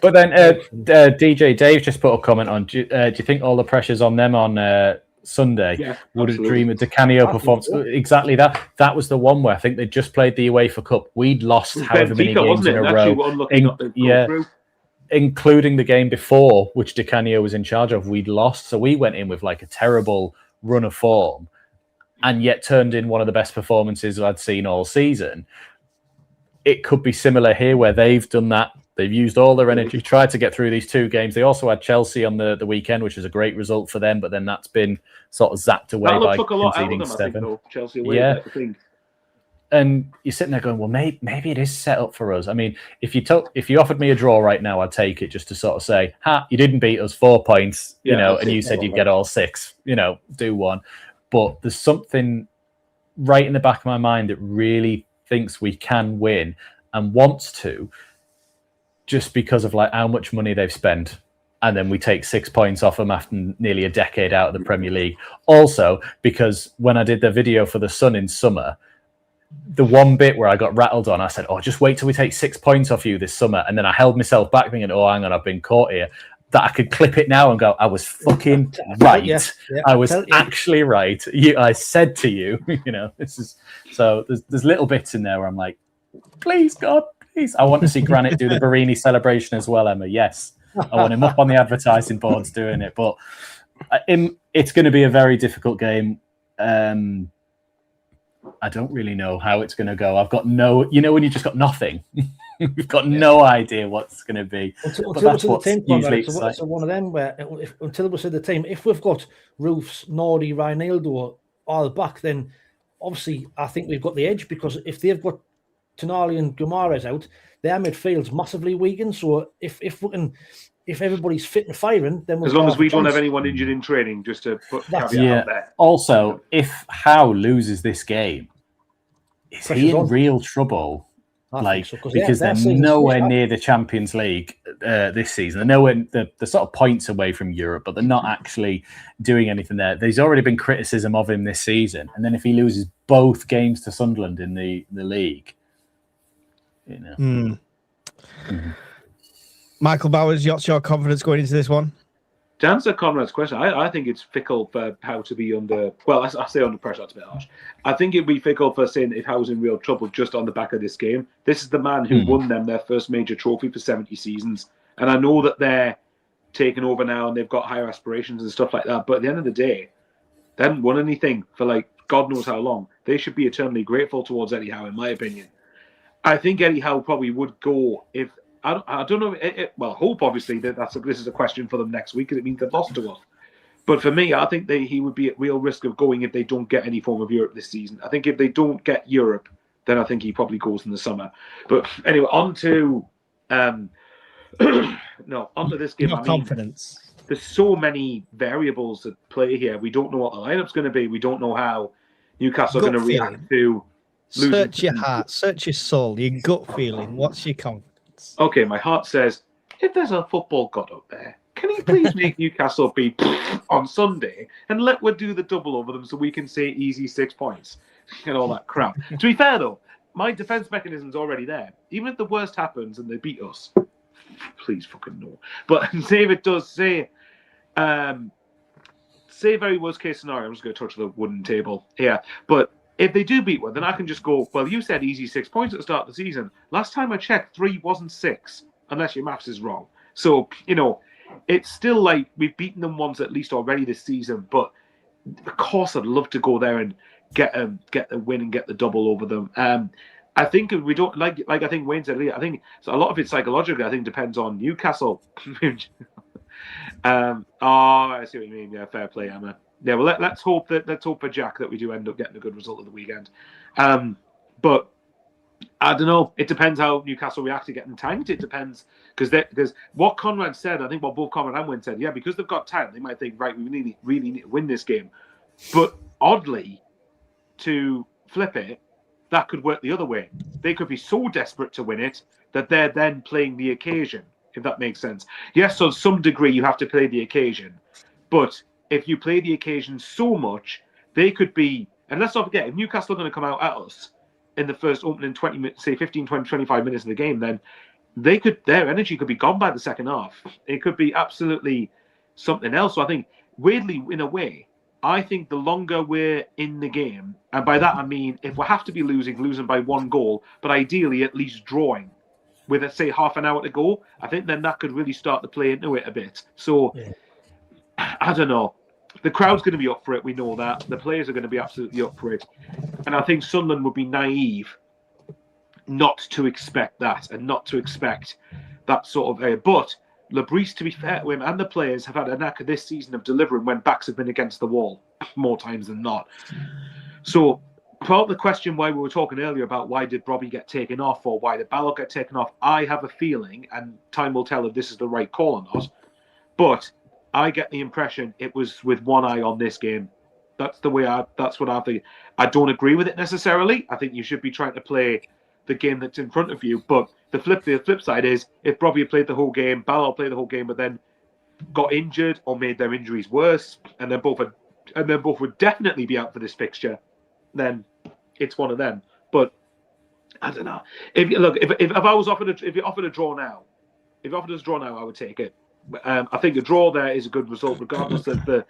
But then DJ Dave just put a comment on, do you think all the pressure's on them on Sunday? Yeah, would have dreamed of Di Canio performance. Exactly that. That was the one where I think they just played the UEFA Cup. We'd lost however many games in a row. Including the game before, which Di Canio was in charge of, we'd lost. So we went in with like a terrible run of form, and yet turned in one of the best performances I'd seen all season. It could be similar here, where they've done that. They've used all their energy, tried to get through these two games. They also had Chelsea on the weekend, which was a great result for them, but then that's been sort of zapped away by conceding 7. Chelsea away, I think. And you're sitting there going, well, maybe it is set up for us. I mean, if you offered me a draw right now, I'd take it, just to sort of say, you didn't beat us, 4 points, and you said you'd get all 6, do one. But there's something right in the back of my mind that really thinks we can win and wants to, just because of like how much money they've spent. And then we take 6 points off them after nearly a decade out of the Premier League. Also, because when I did the video for the Sun in summer, the one bit where I got rattled on, I said, just wait till we take 6 points off you this summer. And then I held myself back thinking, hang on, I've been caught here. That I could clip it now and go, I was fucking right. Yeah. I was actually right. I said to you, this is... So there's little bits in there where I'm like, please, God, please. I want to see Granit do the Barini celebration as well, Emma. Yes. I want him up on the advertising boards doing it. But it's going to be a very difficult game. I don't really know how it's going to go. I've got no... when you just got nothing. We've got no idea what's going to be. Until the team it's one of them where, until we see the team, if we've got Roofs, Nordy, Reinaldo all back, then obviously I think we've got the edge, because if they've got Tonali and Guimaraes out, their midfield's massively weakened. So if everybody's fit and firing, then as long as we don't have anyone injured in training, just to put caveat out there. Also, if Howe loses this game, is he in real trouble? Because they're nowhere near the Champions League this season. They're nowhere. They're sort of points away from Europe, but they're not actually doing anything there. There's already been criticism of him this season, and then if he loses both games to Sunderland in the league, Michael Bowers, what's your confidence going into this one? To answer Conrad's question, I think it's fickle for Howe to be under... Well, I say under pressure, that's a bit harsh. I think it'd be fickle for saying if Howe's in real trouble just on the back of this game. This is the man who won them their first major trophy for 70 seasons. And I know that they're taking over now and they've got higher aspirations and stuff like that. But at the end of the day, They hadn't won anything for like God knows how long. They should be eternally grateful towards Eddie Howe, in my opinion. I think Eddie Howe probably would go if I don't know. Well, hope obviously this is a question for them next week because it means they've lost to us. But for me, I think he would be at real risk of going if they don't get any form of Europe this season. I think if they don't get Europe, then I think he probably goes in the summer. But anyway, on to this game. Your confidence. There's so many variables at play here. We don't know what the lineup's going to be. We don't know how Newcastle are going to react to losing. Search your heart, search your soul, your gut feeling. What's your confidence? Okay, my heart says, if there's a football god up there, can you please make Newcastle beat on Sunday and let us do the double over them so we can say easy 6 points and all that crap. To be fair, though, my defense mechanism's already there. Even if the worst happens and they beat us, please fucking no. But say if it does, say very worst case scenario, I'm just going to touch the wooden table here. But if they do beat one, then I can just go, well, you said easy 6 points at the start of the season. Last time I checked, 3 wasn't 6, unless your maths is wrong. So, it's still like we've beaten them once at least already this season. But of course, I'd love to go there and get the win and get the double over them. I think we don't like I think Wayne said earlier. I think so a lot of it psychologically. I think depends on Newcastle. I see what you mean. Yeah, fair play, Emma. Yeah, well, let's hope for Jack that we do end up getting a good result of the weekend. But I don't know. It depends how Newcastle react to getting tanked. It depends because what Conrad said, I think what both Conrad and Wynn said, yeah, because they've got time, they might think, right, we really need to win this game. But oddly, to flip it, that could work the other way. They could be so desperate to win it that they're then playing the occasion, if that makes sense. Yes, to some degree you have to play the occasion, but if you play the occasion so much, they could be, and let's not forget, if Newcastle are going to come out at us in the first opening 20 minutes, say 15, 20, 25 minutes of the game, then their energy could be gone by the second half. It could be absolutely something else. So I think, weirdly, in a way, I think the longer we're in the game, and by that I mean if we have to be losing by 1 goal, but ideally at least drawing with, let's say, half an hour to go, I think then that could really start to play into it a bit. So, yeah. I don't know. The crowd's going to be up for it. We know that. The players are going to be absolutely up for it. And I think Sunderland would be naive not to expect that and not to expect that sort of... but Lebris, to be fair to him, and the players have had a knack of this season of delivering when backs have been against the wall more times than not. So part of the question why we were talking earlier about why did Robbie get taken off or why did Ballard get taken off, I have a feeling, and time will tell if this is the right call or not, but I get the impression it was with one eye on this game. That's what I think. I don't agree with it necessarily. I think you should be trying to play the game that's in front of you. But the flip side is if Robbie had played the whole game, Ballard played the whole game, but then got injured or made their injuries worse, and then both would definitely be out for this fixture, then it's one of them. But I don't know. If I was offered if you offered a draw now, I would take it. I think a draw there is a good result, regardless of the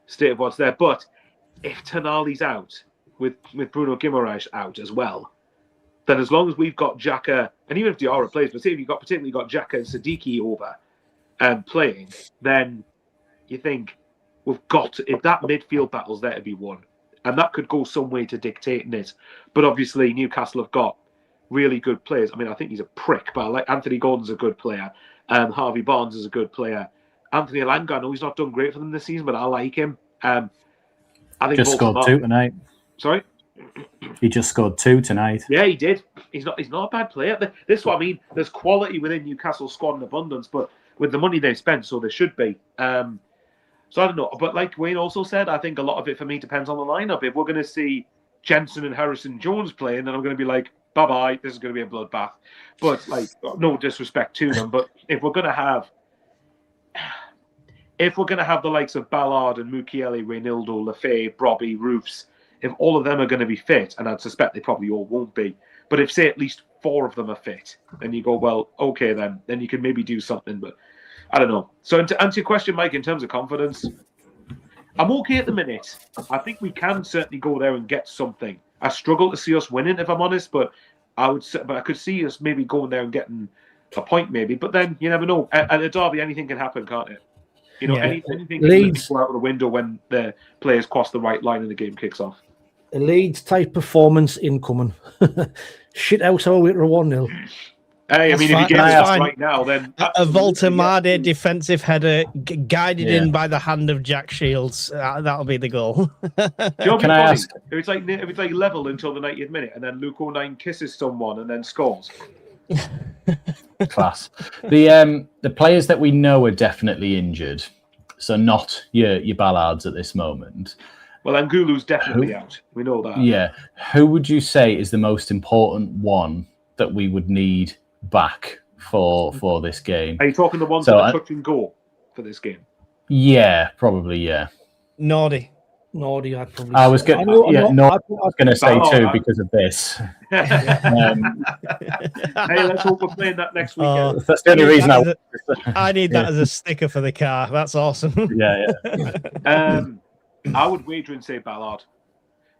state of what's there. But if Tonali's out, with Bruno Guimaraes out as well, then as long as we've got Xhaka, and even if Diarra plays, but say if you've particularly got Xhaka and Siddiqui over playing, then you think we've got, if that midfield battle's there to be won, and that could go some way to dictating it. But obviously Newcastle have got really good players. I mean, I think he's a prick, but I like Anthony Gordon's a good player. Harvey Barnes is a good player. Anthony Elanga, I know he's not done great for them this season, but I like him. I think just scored 2 tonight. Sorry? He just scored 2 tonight. Yeah, he did. He's not a bad player. This is what I mean. There's quality within Newcastle's squad in abundance, but with the money they've spent, so there should be. So I don't know. But like Wayne also said, I think a lot of it for me depends on the lineup. If we're going to see Jensen and Harrison Jones playing, then I'm going to be like, bye-bye, this is going to be a bloodbath. But, like, no disrespect to them, but if we're going to have the likes of Ballard and Mukiele, Reynildo, Lefebvre, Robbie, Roofs, if all of them are going to be fit, and I'd suspect they probably all won't be, but if, say, at least 4 of them are fit, then you go, well, okay, then you can maybe do something, but I don't know. So to answer your question, Mike, in terms of confidence, I'm okay at the minute. I think we can certainly go there and get something. I struggle to see us winning, if I'm honest, but I could see us maybe going there and getting a point, maybe. But then you never know. At a derby, anything can happen, can't it? You know, Yeah. anything can Leeds- go out of the window when the players cross the right line and the game kicks off. A Leeds type performance incoming. Shit house our way to 1-0. Hey, That's I mean, fine, if you get that's this fine. right now, then A absolutely, Voltemade yeah. defensive header guided Yeah. in by the hand of Jack Shields. That'll be the goal. Do you know what'd be Can I funny? ask- If it's like level until the 90th minute, and then Luke O'Nien kisses someone and then scores. Class. The players that we know are definitely injured, so not your Ballards at this moment. Well, Angulu's definitely out. We know that. Yeah. Who would you say is the most important one that we would need back for this game? Are you talking the ones So that are I- touch and go for this game? Yeah, probably. Yeah. Naughty. Nordy, I'd probably. I was say. going. know- I Yeah, know- no, I I'd- was going to say Oh, too I- because of this. Hey, let's hope we're playing that next weekend. That's the only reason I need that as a sticker for the car. That's awesome. Yeah. I would wager and say Ballard,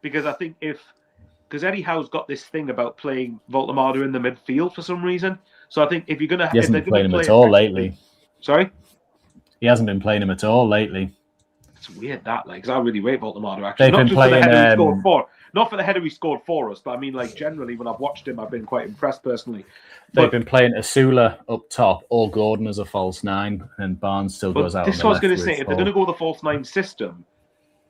because I think because Eddie Howe's got this thing about playing Voltemade in the midfield for some reason. So I think if you're gonna, He hasn't if been they're playing gonna him play at all effectively- lately. Sorry, He hasn't been playing him at all lately. it's weird that because I really rate Voltemade actually. They've Not been just for the playing, header he scored for, not for the header he scored for us, but I mean like generally when I've watched him, I've been quite impressed personally. They've been playing Asula up top or Gordon as a false 9, and Barnes still But goes out. this is on what I the was going to left say. If with they're going to Paul. go the false 9 system,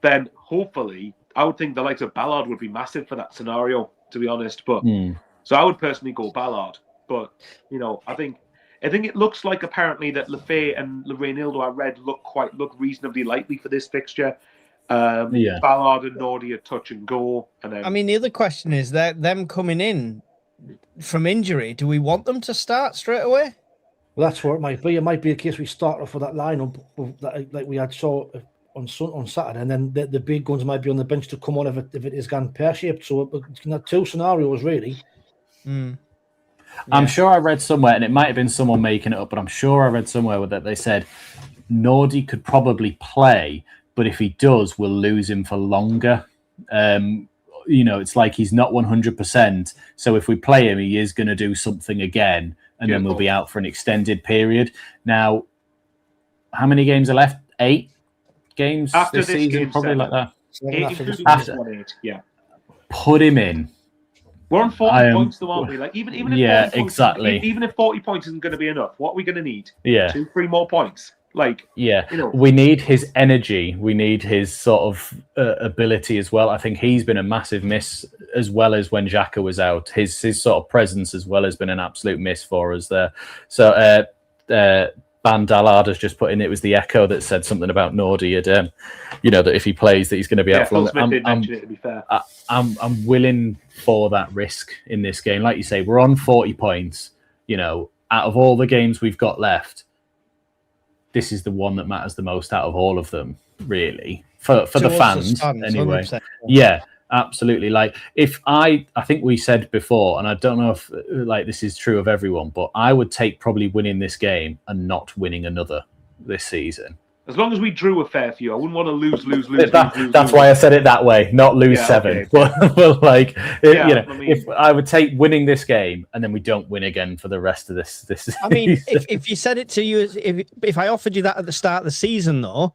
then hopefully I would think the likes of Ballard would be massive for that scenario, to be honest. But so I would personally go Ballard. But you know, I think it looks like apparently that Lefay and Reynildo I read look reasonably likely for this fixture. Ballard and Nordy are touch and go. And then I mean, the other question is that them coming in from injury, do we want them to start straight away? Well, that's what it might be. It might be a case we start off with that lineup like we had saw on Saturday, and then the big guns might be on the bench to come on if it is gone pear-shaped. So it's two scenarios really. I'm sure I read somewhere, and it might have been someone making it up, but I'm sure I read somewhere that they said Nordy could probably play, but if he does, we'll lose him for longer. You know, it's like he's not 100%. So if we play him, he is going to do something again, and then we'll be out for an extended period. Now, how many games are left? 8 games after this this season, game, probably 7. like that. 8 After this including game. this one, 8. Yeah. Put him in. We're on 40 points though, aren't we? Like even if Yeah, 40 points, exactly. Even if 40 points isn't going to be enough, what are we going to need? Yeah. 2-3 more points. Like Yeah, you know. we need his energy. We need his sort of ability as well. I think he's been a massive miss, as well as when Xhaka was out. His sort of presence as well has been an absolute miss for us there. So Ban Dallard has just put in, it was the Echo that said something about Nordy, you know, that if he plays, that he's going to be out for Phil longer. Smith did mention it, to be fair. I'm willing for that risk in this game. Like you say, we're on 40 points. You know, out of all the games we've got left, this is the one that matters the most out of all of them, really, for the fans anyway. 100%. Yeah, absolutely. Like if I think we said before, and I don't know if like this is true of everyone, but I would take probably winning this game and not winning another this season. As long as we drew a fair few, I wouldn't want to lose. That's why I said it that way, not lose 7. Okay. But like, you know, I mean, if I would take winning this game and then we don't win again for the rest of this. I mean, season. if you said it to you, if I offered you that at the start of the season, though,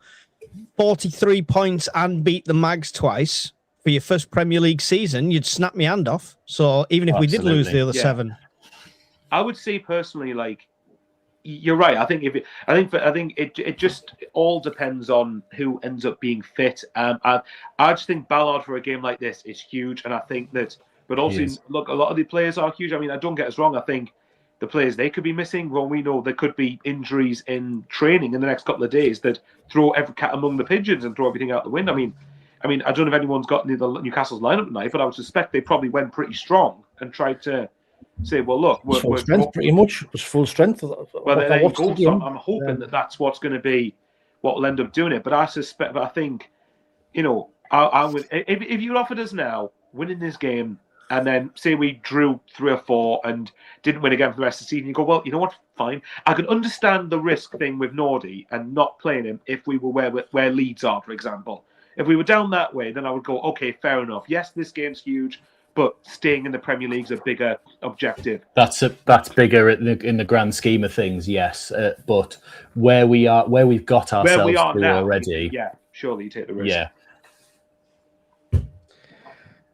43 points and beat the Mags twice for your first Premier League season, you'd snap my hand off. So even if we did lose the other 7, I would say personally, like you're right. I think it just all depends on who ends up being fit. I just think Ballard for a game like this is huge, and I think that. But also, look, a lot of the players are huge. I mean, I don't get us wrong. I think the players they could be missing. Well, we know there could be injuries in training in the next couple of days that throw every cat among the pigeons and throw everything out the wind. I mean, I don't know if anyone's got any of the Newcastle's lineup tonight, but I would suspect they probably went pretty strong and tried to say, well, look, we're full strength, pretty much. It was full strength. Well, there you go. So I'm hoping that that's what's going to be what will end up doing it. But I think, you know, I would if you offered us now winning this game and then say we drew 3 or 4 and didn't win again for the rest of the season, you go, well, you know what? Fine. I can understand the risk thing with Nordy and not playing him if we were where Leeds are, for example. If we were down that way, then I would go, okay, fair enough. Yes, this game's huge, but staying in the Premier League's a bigger objective. That's bigger in the grand scheme of things, yes. But where we've got ourselves Where we are to now, already, yeah, surely you take the risk. yeah.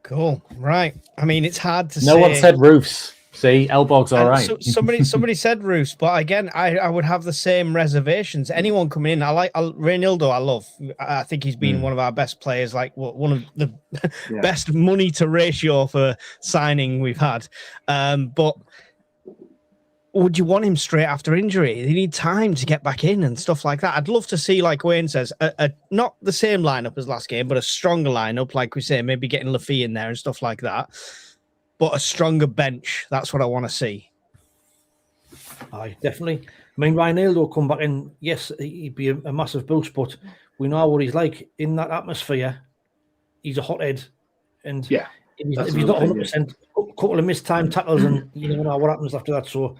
Cool. Right. I mean, it's hard to say. No one said roofs. See, Elbog's all right. Somebody said roofs, but again, I would have the same reservations. Anyone coming in, I like Reynildo. I love. I think he's been one of our best players. Like one of the best money to ratio for signing we've had. But would you want him straight after injury? They need time to get back in and stuff like that. I'd love to see, like Wayne says, not the same lineup as last game, but a stronger lineup, like we say, maybe getting Lafie in there and stuff like that. But a stronger bench. That's what I want to see. Aye, definitely. I mean, Ryan will come back in. Yes, he'd be a massive boost, but we know what he's like in that atmosphere. He's a hothead. And Yeah, if he's not 100%, a couple of missed time tackles, and you never know what happens after that. So,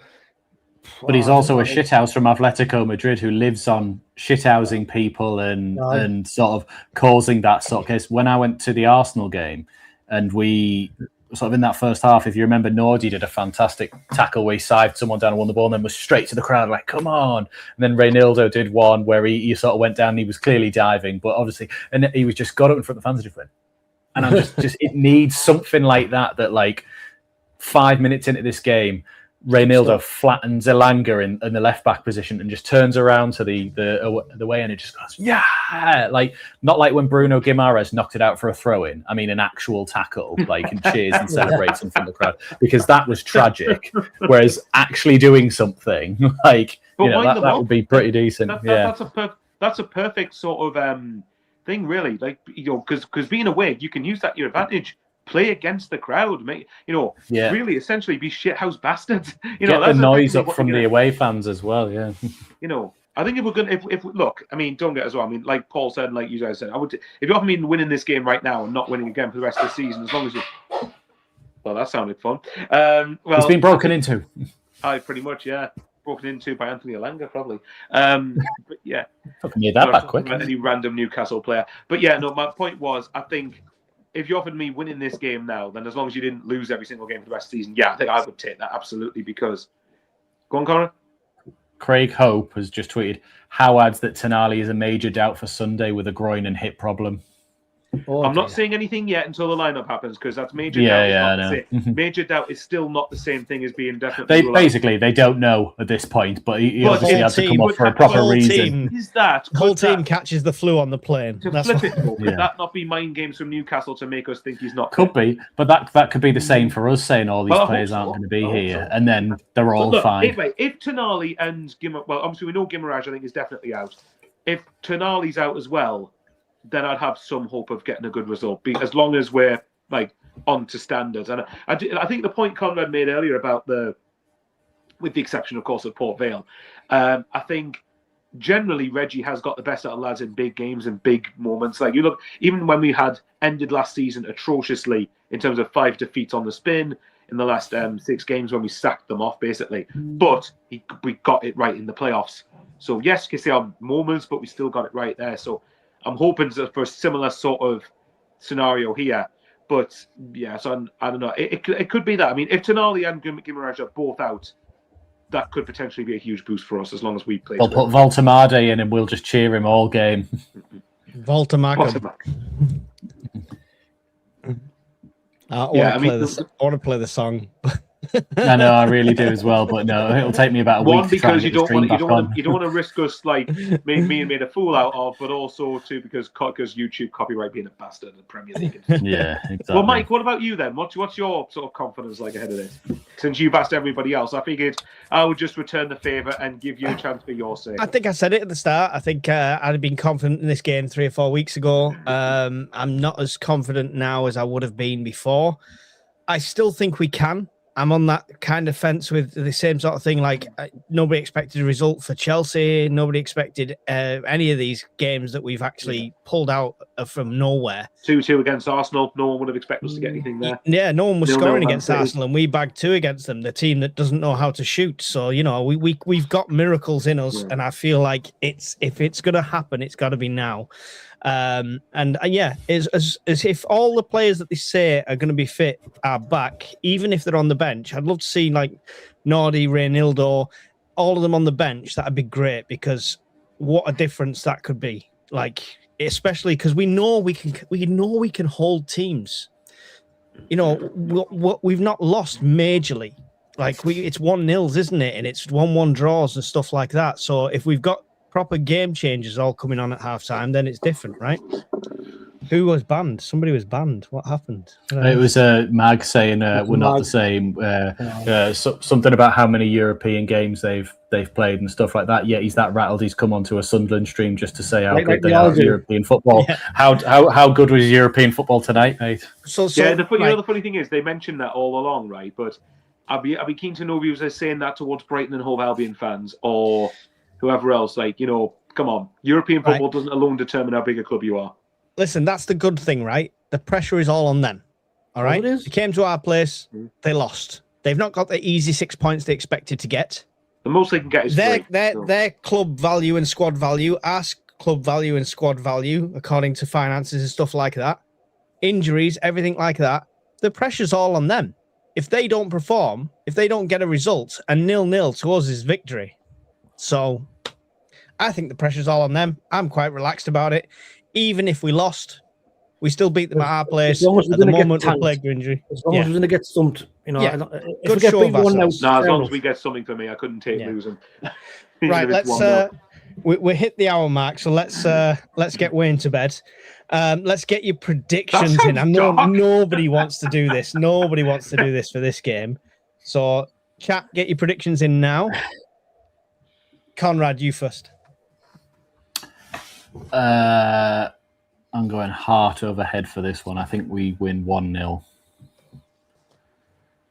But he's also a shithouse from Atletico Madrid who lives on shithousing people and sort of causing that sort of case. When I went to the Arsenal game and we sort of in that first half, if you remember, Nordi did a fantastic tackle where he sived someone down and won the ball and then was straight to the crowd like, come on. And then Reynildo did one where he sort of went down and he was clearly diving, but obviously, and he was just got up in front of the fans and just went. And I'm just it needs something like that like 5 minutes into this game, Reynildo flattens Elanga in the left back position and just turns around to the way and it just goes, yeah, like not like when Bruno Guimaraes knocked it out for a throw in. I mean, an actual tackle, like and cheers and celebrates in front of the crowd because that was tragic. Whereas actually doing something like that would be pretty decent. That's a perfect sort of thing, really. Like because being away, you can use that to your advantage. Play against the crowd, really essentially be shithouse bastards. Get the noise up from the away fans as well, yeah. I think if we're going to, if look, I mean, don't get us wrong. I mean, like Paul said, like you guys said, I would, if you offer me winning this game right now and not winning again for the rest of the season, as long as you, well, that sounded fun. Well, it's been broken into. Pretty much, yeah. Broken into by Anthony Elanga, probably. But yeah. Fucking made that back quick. Any random Newcastle player. But yeah, no, my point was, I think, if you offered me winning this game now, then as long as you didn't lose every single game for the rest of the season, yeah, I think I would take that absolutely because... Go on, Connor. Craig Hope has just tweeted, How adds that Tonali is a major doubt for Sunday with a groin and hip problem. I'm not saying anything yet until the lineup happens because that's major doubt. Major doubt is still not the same thing as being definitely. They don't know at this point, but he obviously had to come up for a proper reason. The whole team catches the flu on the plane. Could that not be mind games from Newcastle to make us think he's not? Could be, but that could be the same for us saying all these players aren't going to be here, and then they're all fine. Anyway, if Tonali and obviously we know Guimaraes I think is definitely out. If Tonali's out as well, then I'd have some hope of getting a good result, as long as we're like on to standards. And I think the point Conrad made earlier about with the exception, of course, of Port Vale, I think generally Reggie has got the best out of lads in big games and big moments. Like you look, even when we had ended last season atrociously in terms of 5 defeats on the spin in the last 6 games when we sacked them off, basically. But we got it right in the playoffs. So yes, you can say on moments, but we still got it right there. So I'm hoping for a similar sort of scenario here. But yeah, so I don't know. It could be that. I mean, if Tonali and Guimaraes are both out, that could potentially be a huge boost for us as long as we play. We'll put Voltemade in and we'll just cheer him all game. Voltemade. I want to play the song. I know, I really do as well, but no, it'll take me about a week. Because you don't want to risk us like being made a fool out of, but also too because YouTube copyright being a bastard in the Premier League. Yeah, exactly. Well, Mike, what about you then? What's your sort of confidence like ahead of this? Since you've asked everybody else, I figured I would just return the favour and give you a chance for your sake. I think I said it at the start. I think I'd have been confident in this game 3 or 4 weeks ago. I'm not as confident now as I would have been before. I still think we can. I'm on that kind of fence with the same sort of thing. Like nobody expected a result for Chelsea. Nobody expected any of these games that we've actually pulled out from nowhere. 2-2 against Arsenal. No one would have expected us to get anything there. Yeah, no one was 0-0 scoring Man against City. Arsenal, and we bagged 2 against them, the team that doesn't know how to shoot. So, you know, we've got miracles in us, and I feel like if it's going to happen, it's got to be now. As if all the players that they say are going to be fit are back, even if they're on the bench, I'd love to see like Nordi, Reynildo, all of them on the bench. That'd be great, because what a difference that could be. Like, especially because we know we can hold teams. You know, we've not lost majorly. Like it's 1-0, isn't it? And it's 1-1 draws and stuff like that. So if we've got proper game changers all coming on at halftime, then it's different, right? Who was banned? Somebody was banned. What happened? It was Mag saying we're not the same. Something about how many European games they've played and stuff like that. Yeah, he's that rattled. He's come onto a Sunderland stream just to say how good they are at European football. Yeah. How good was European football tonight, mate? The funny thing is they mentioned that all along, right? But I'd be keen to know if you were saying that towards Brighton and Hove Albion fans or whoever else. Like, you know, come on, European football doesn't alone determine how big a club you are. Listen, that's the good thing, right? The pressure is all on them. All right? They came to our place, they lost. They've not got the easy 6 points they expected to get. The most they can get is their club value and squad value, our club value and squad value, according to finances and stuff like that. Injuries, everything like that. The pressure's all on them. If they don't perform, if they don't get a result, a 0-0 to us is victory. So I think the pressure's all on them. I'm quite relaxed about it. Even if we lost, we still beat them at our place. At the moment, we're plagued with injury. As long as we're going to get stumped, you know. Yeah. If we get beat 1-0, as long as we get something for me, I couldn't take losing. Right, let's we hit the hour mark, so let's get Wayne to bed. Let's get your predictions in. I know nobody wants to do this. Nobody wants to do this for this game. So, chat, get your predictions in now. Conrad, you first. I'm going heart over head for this one. I think we win 1-0.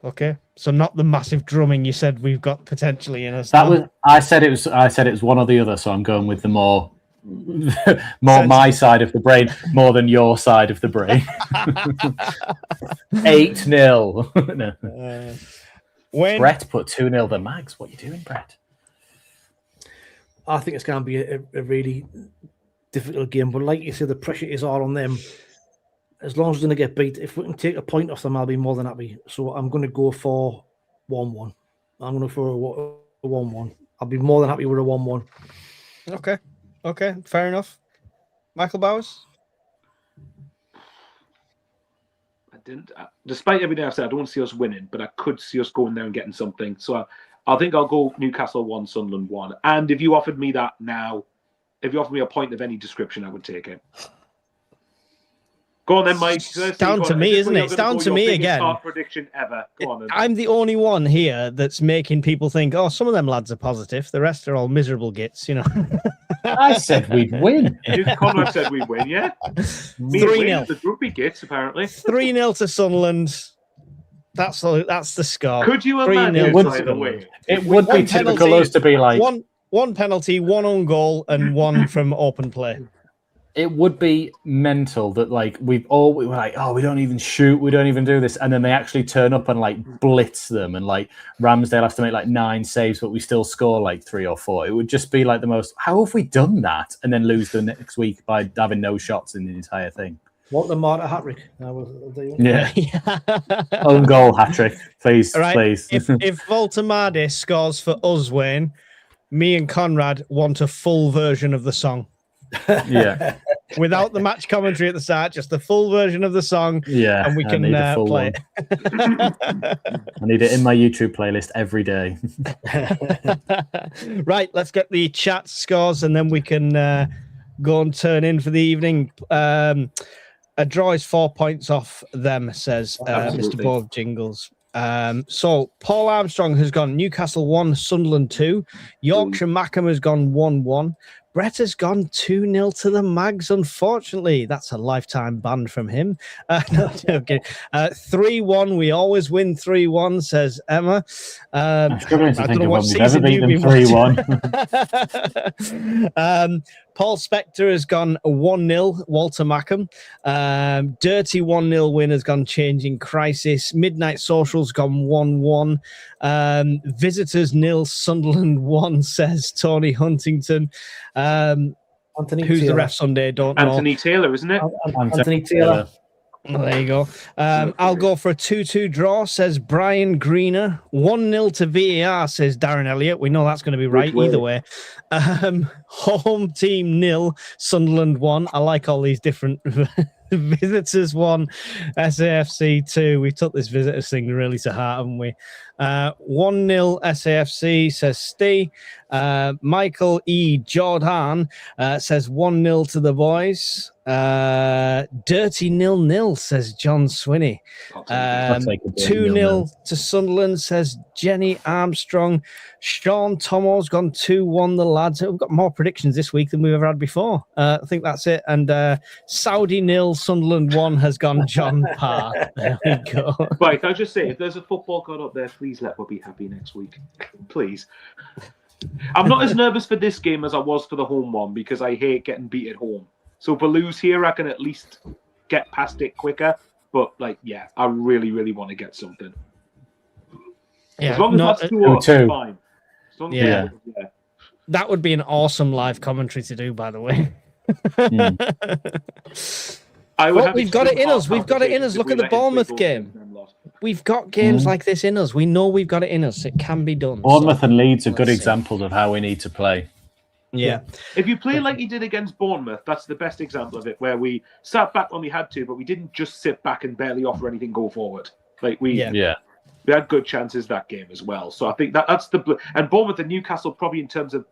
Okay, so not the massive drumming you said we've got potentially in us. I said it was one or the other, so I'm going with the more my side of the brain more than your side of the brain. 8-0. No. When Brett put 2-0 the Mags. What are you doing, Brett? I think it's going to be a really difficult game, but like you said, the pressure is all on them. As long as we're going to get beat, if we can take a point off them, I'll be more than happy. So I'm going to go for 1-1. I'm going to go for a 1-1. I'll be more than happy with a 1-1. Okay, fair enough. Michael Bowers? Despite everything I've said, I don't want to see us winning, but I could see us going there and getting something. So I think I'll go Newcastle 1, Sunderland 1. And if you offered me that now, if you offered me a point of any description, I would take it. Go on then, Mike. It's down to me, isn't it? It's down to me again. Prediction ever. Go on then. I'm the only one here that's making people think, oh, some of them lads are positive. The rest are all miserable gits, you know. I said we'd win. Conrad said we'd win, yeah? 3-0. The groupie gits, apparently. 3-0 to Sunderland. That's the score. Could you imagine it would be typical us to be like one penalty, one own goal, and one from open play. It would be mental that like we were like, oh, we don't even shoot, we don't even do this, and then they actually turn up and like blitz them, and like Ramsdale has to make like 9 saves, but we still score like 3 or 4. It would just be like the most. How have we done that? And then lose the next week by having no shots in the entire thing. What the Marta hat-trick? Yeah. Own goal hat-trick, please, right. Please. If Voltamade scores for us, Wayne, me and Conrad want a full version of the song. Yeah. Without the match commentary at the start, just the full version of the song. Yeah. And we can play it. I need it in my YouTube playlist every day. Right, let's get the chat scores and then we can go and turn in for the evening. A draw is 4 points off them, says Mr. Bob Jingles. So Paul Armstrong has gone Newcastle 1, Sunderland 2. Yorkshire Mackem has gone 1-1. Brett has gone 2-0 to the Mags, unfortunately. That's a lifetime ban from him. No, okay. 3-1. We always win 3-1, says Emma. I'm struggling to think of when we've ever beaten 3-1. Paul Spector has gone 1-0, Walter Mackem. Dirty 1-0 win has gone Changing Crisis. Midnight Social's gone 1-1. Visitors 0, Sunderland 1, says Tony Huntington. Anthony Who's Taylor. the ref Sunday? Don't know. Anthony Taylor, isn't it? Anthony Taylor. Oh, there you go. I'll go for a 2-2 draw, says Brian Greener. 1-0 to VAR, says Darren Elliott. We know that's going to be right either way. Home team 0, Sunderland 1. I like all these different visitors 1, SAFC 2. We took this visitors thing really to heart, haven't we? 1-0 SAFC, says Steve. Michael E. Jordan says 1-0 to the boys. Dirty 0-0, says John Swinney. 2-0 to Sunderland, says Jenny Armstrong. Sean Tomo's gone 2-1, the lads. We've got more predictions this week than we've ever had before. I think that's it. And Saudi 0, Sunderland 1 has gone John Parr. There we go. Right, can I just say, if there's a football god up there, please let us be happy next week. Please. I'm not as nervous for this game as I was for the home one because I hate getting beat at home. So if I lose here, I can at least get past it quicker. But, I really, really want to get something. Yeah, as long as that's 2-2, it's fine. As long as that would be an awesome live commentary to do, by the way. We've got it in us. We've got it in us. Look at the Bournemouth game. We've got games like this in us. We know we've got it in us. It can be done. Bournemouth and Leeds are good examples of how we need to play. Yeah. If you play like you did against Bournemouth, that's the best example of it, where we sat back when we had to, but we didn't just sit back and barely offer anything go forward. We had good chances that game as well. So I think that's the... And Bournemouth and Newcastle, probably in terms of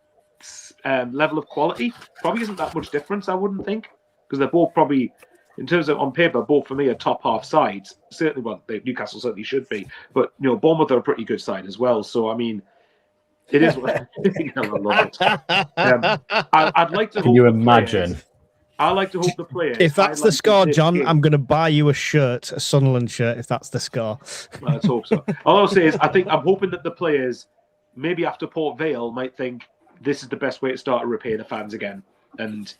level of quality, probably isn't that much difference, I wouldn't think. Because they're both probably... In terms of on paper, both for me are top half sides. Certainly, Newcastle certainly should be. But Bournemouth are a pretty good side as well. So I mean, it is. I love it. I'd like to. Can you imagine? I like to hope the players. If that's the score, John, I'm going to buy you a shirt, a Sunderland shirt. If that's the score, let's hope so. All I'll say is, I'm hoping that the players, maybe after Port Vale, might think this is the best way to start to repay the fans again, and.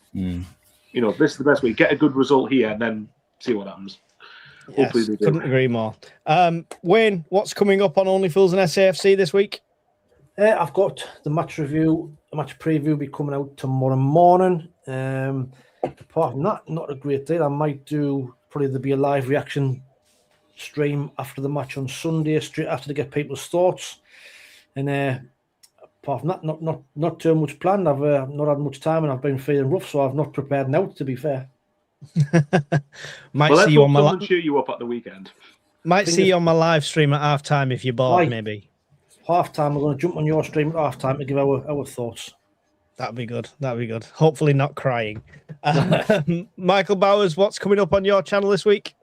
This is the best way. Get a good result here and then see what happens. Yes, Hopefully they do. Couldn't agree more. Wayne, what's coming up on Only Fools and SAFC this week? I've got the match review, a match preview will be coming out tomorrow morning. Apart from that, not a great deal. I might do, probably there'll be a live reaction stream after the match on Sunday, straight after to get people's thoughts. And apart from that, not too much planned. I've not had much time and I've been feeling rough, so I've not prepared now, to be fair. Might see you on my cheer you up at the weekend. Might see you on my live stream at half time if you're bored, maybe. Half time, we're going to jump on your stream at half time to give our thoughts. That'd be good. Hopefully not crying. Michael Bowers, what's coming up on your channel this week?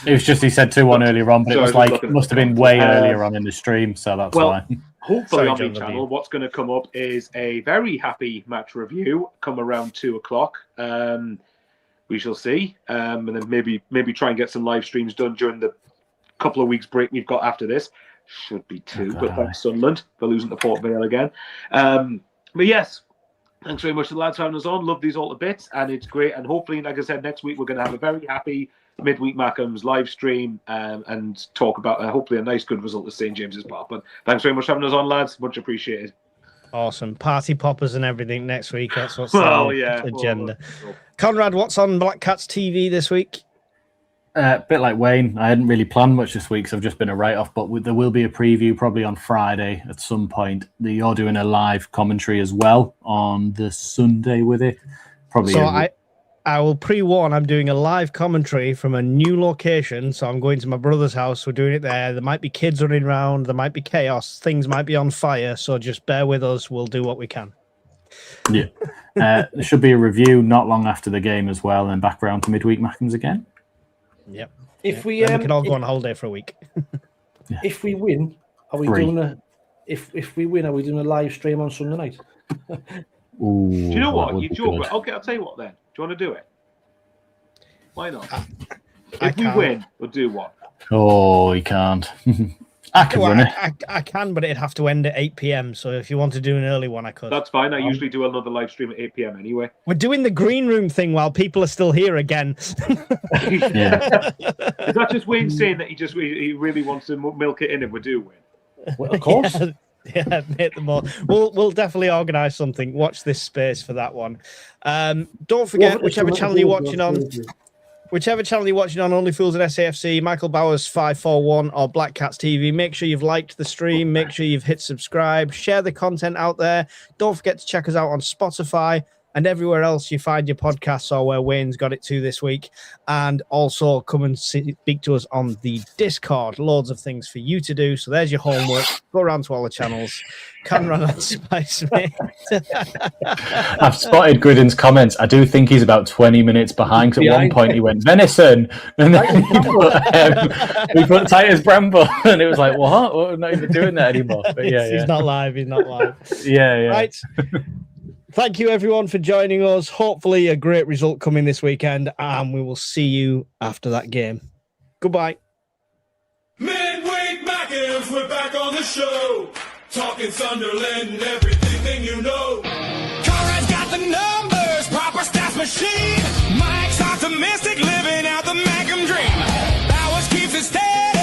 It was just he said 2-1 earlier on, but it must have been way earlier on in the stream, so that's why. Hopefully on the channel, what's going to come up is a very happy match review. Come around 2:00. We shall see, and then maybe try and get some live streams done during the couple of weeks break we've got after this. Should be 2, but thanks Sunderland for losing to Port Vale again. But yes. Thanks very much to the lads for having us on. Love these all to bits, and it's great. And hopefully, like I said, next week we're going to have a very happy Midweek Mackems live stream and talk about hopefully a nice, good result at St. James's Park. But thanks very much for having us on, lads. Much appreciated. Awesome. Party poppers and everything next week. That's what's on the agenda. Conrad, what's on Black Cats TV this week? A bit like Wayne, I hadn't really planned much this week, so I've just been a write-off, but there will be a preview probably on Friday at some point. You're doing a live commentary as well on the Sunday with it. Probably. So I will pre-warn, I'm doing a live commentary from a new location, so I'm going to my brother's house. We're doing it there. There might be kids running around. There might be chaos. Things might be on fire, so just bear with us. We'll do what we can. Yeah. There should be a review not long after the game as well, and back around to Midweek Mackems again. Yep. If we can all go on holiday for a week. If we win, are we doing a are we doing a live stream on Sunday night? Ooh, do you know what? You joke. Okay, I'll tell you what then. Do you want to do it? Why not? If we win, we'll do one. Oh, you can't. I could run it. I can, but it'd have to end at 8 p.m. So if you want to do an early one, I could. That's fine. I usually do another live stream at 8 p.m. anyway. We're doing the green room thing while people are still here again. Yeah. Is that just Wayne saying that he really wants to milk it in if we do win? Well, of course. Yeah, make them all. We'll definitely organise something. Watch this space for that one. Don't forget, whichever channel you're watching on, Only Fools at SAFC, Michael Bowers 541 or Black Cats TV, make sure you've liked the stream, make sure you've hit subscribe, share the content out there. Don't forget to check us out on Spotify and everywhere else you find your podcasts, or where Wayne's got it to this week. And also come and speak to us on the Discord. Loads of things for you to do. So there's your homework. Go around to all the channels. Can run on Spice Mate. I've spotted Gridden's comments. I do think he's about 20 minutes behind. At one point he went venison, and then we put Titus Bramble, and it was like, what? We're not even doing that anymore. But He's not live. Yeah. Right. Thank you, everyone, for joining us. Hopefully a great result coming this weekend, and we will see you after that game. Goodbye. Midweek Mackems, we're back on the show. Talking Sunderland and everything you know. Conrad's got the numbers, proper stats machine. Mike's optimistic, living out the Mackem dream. Bowers keeps it steady.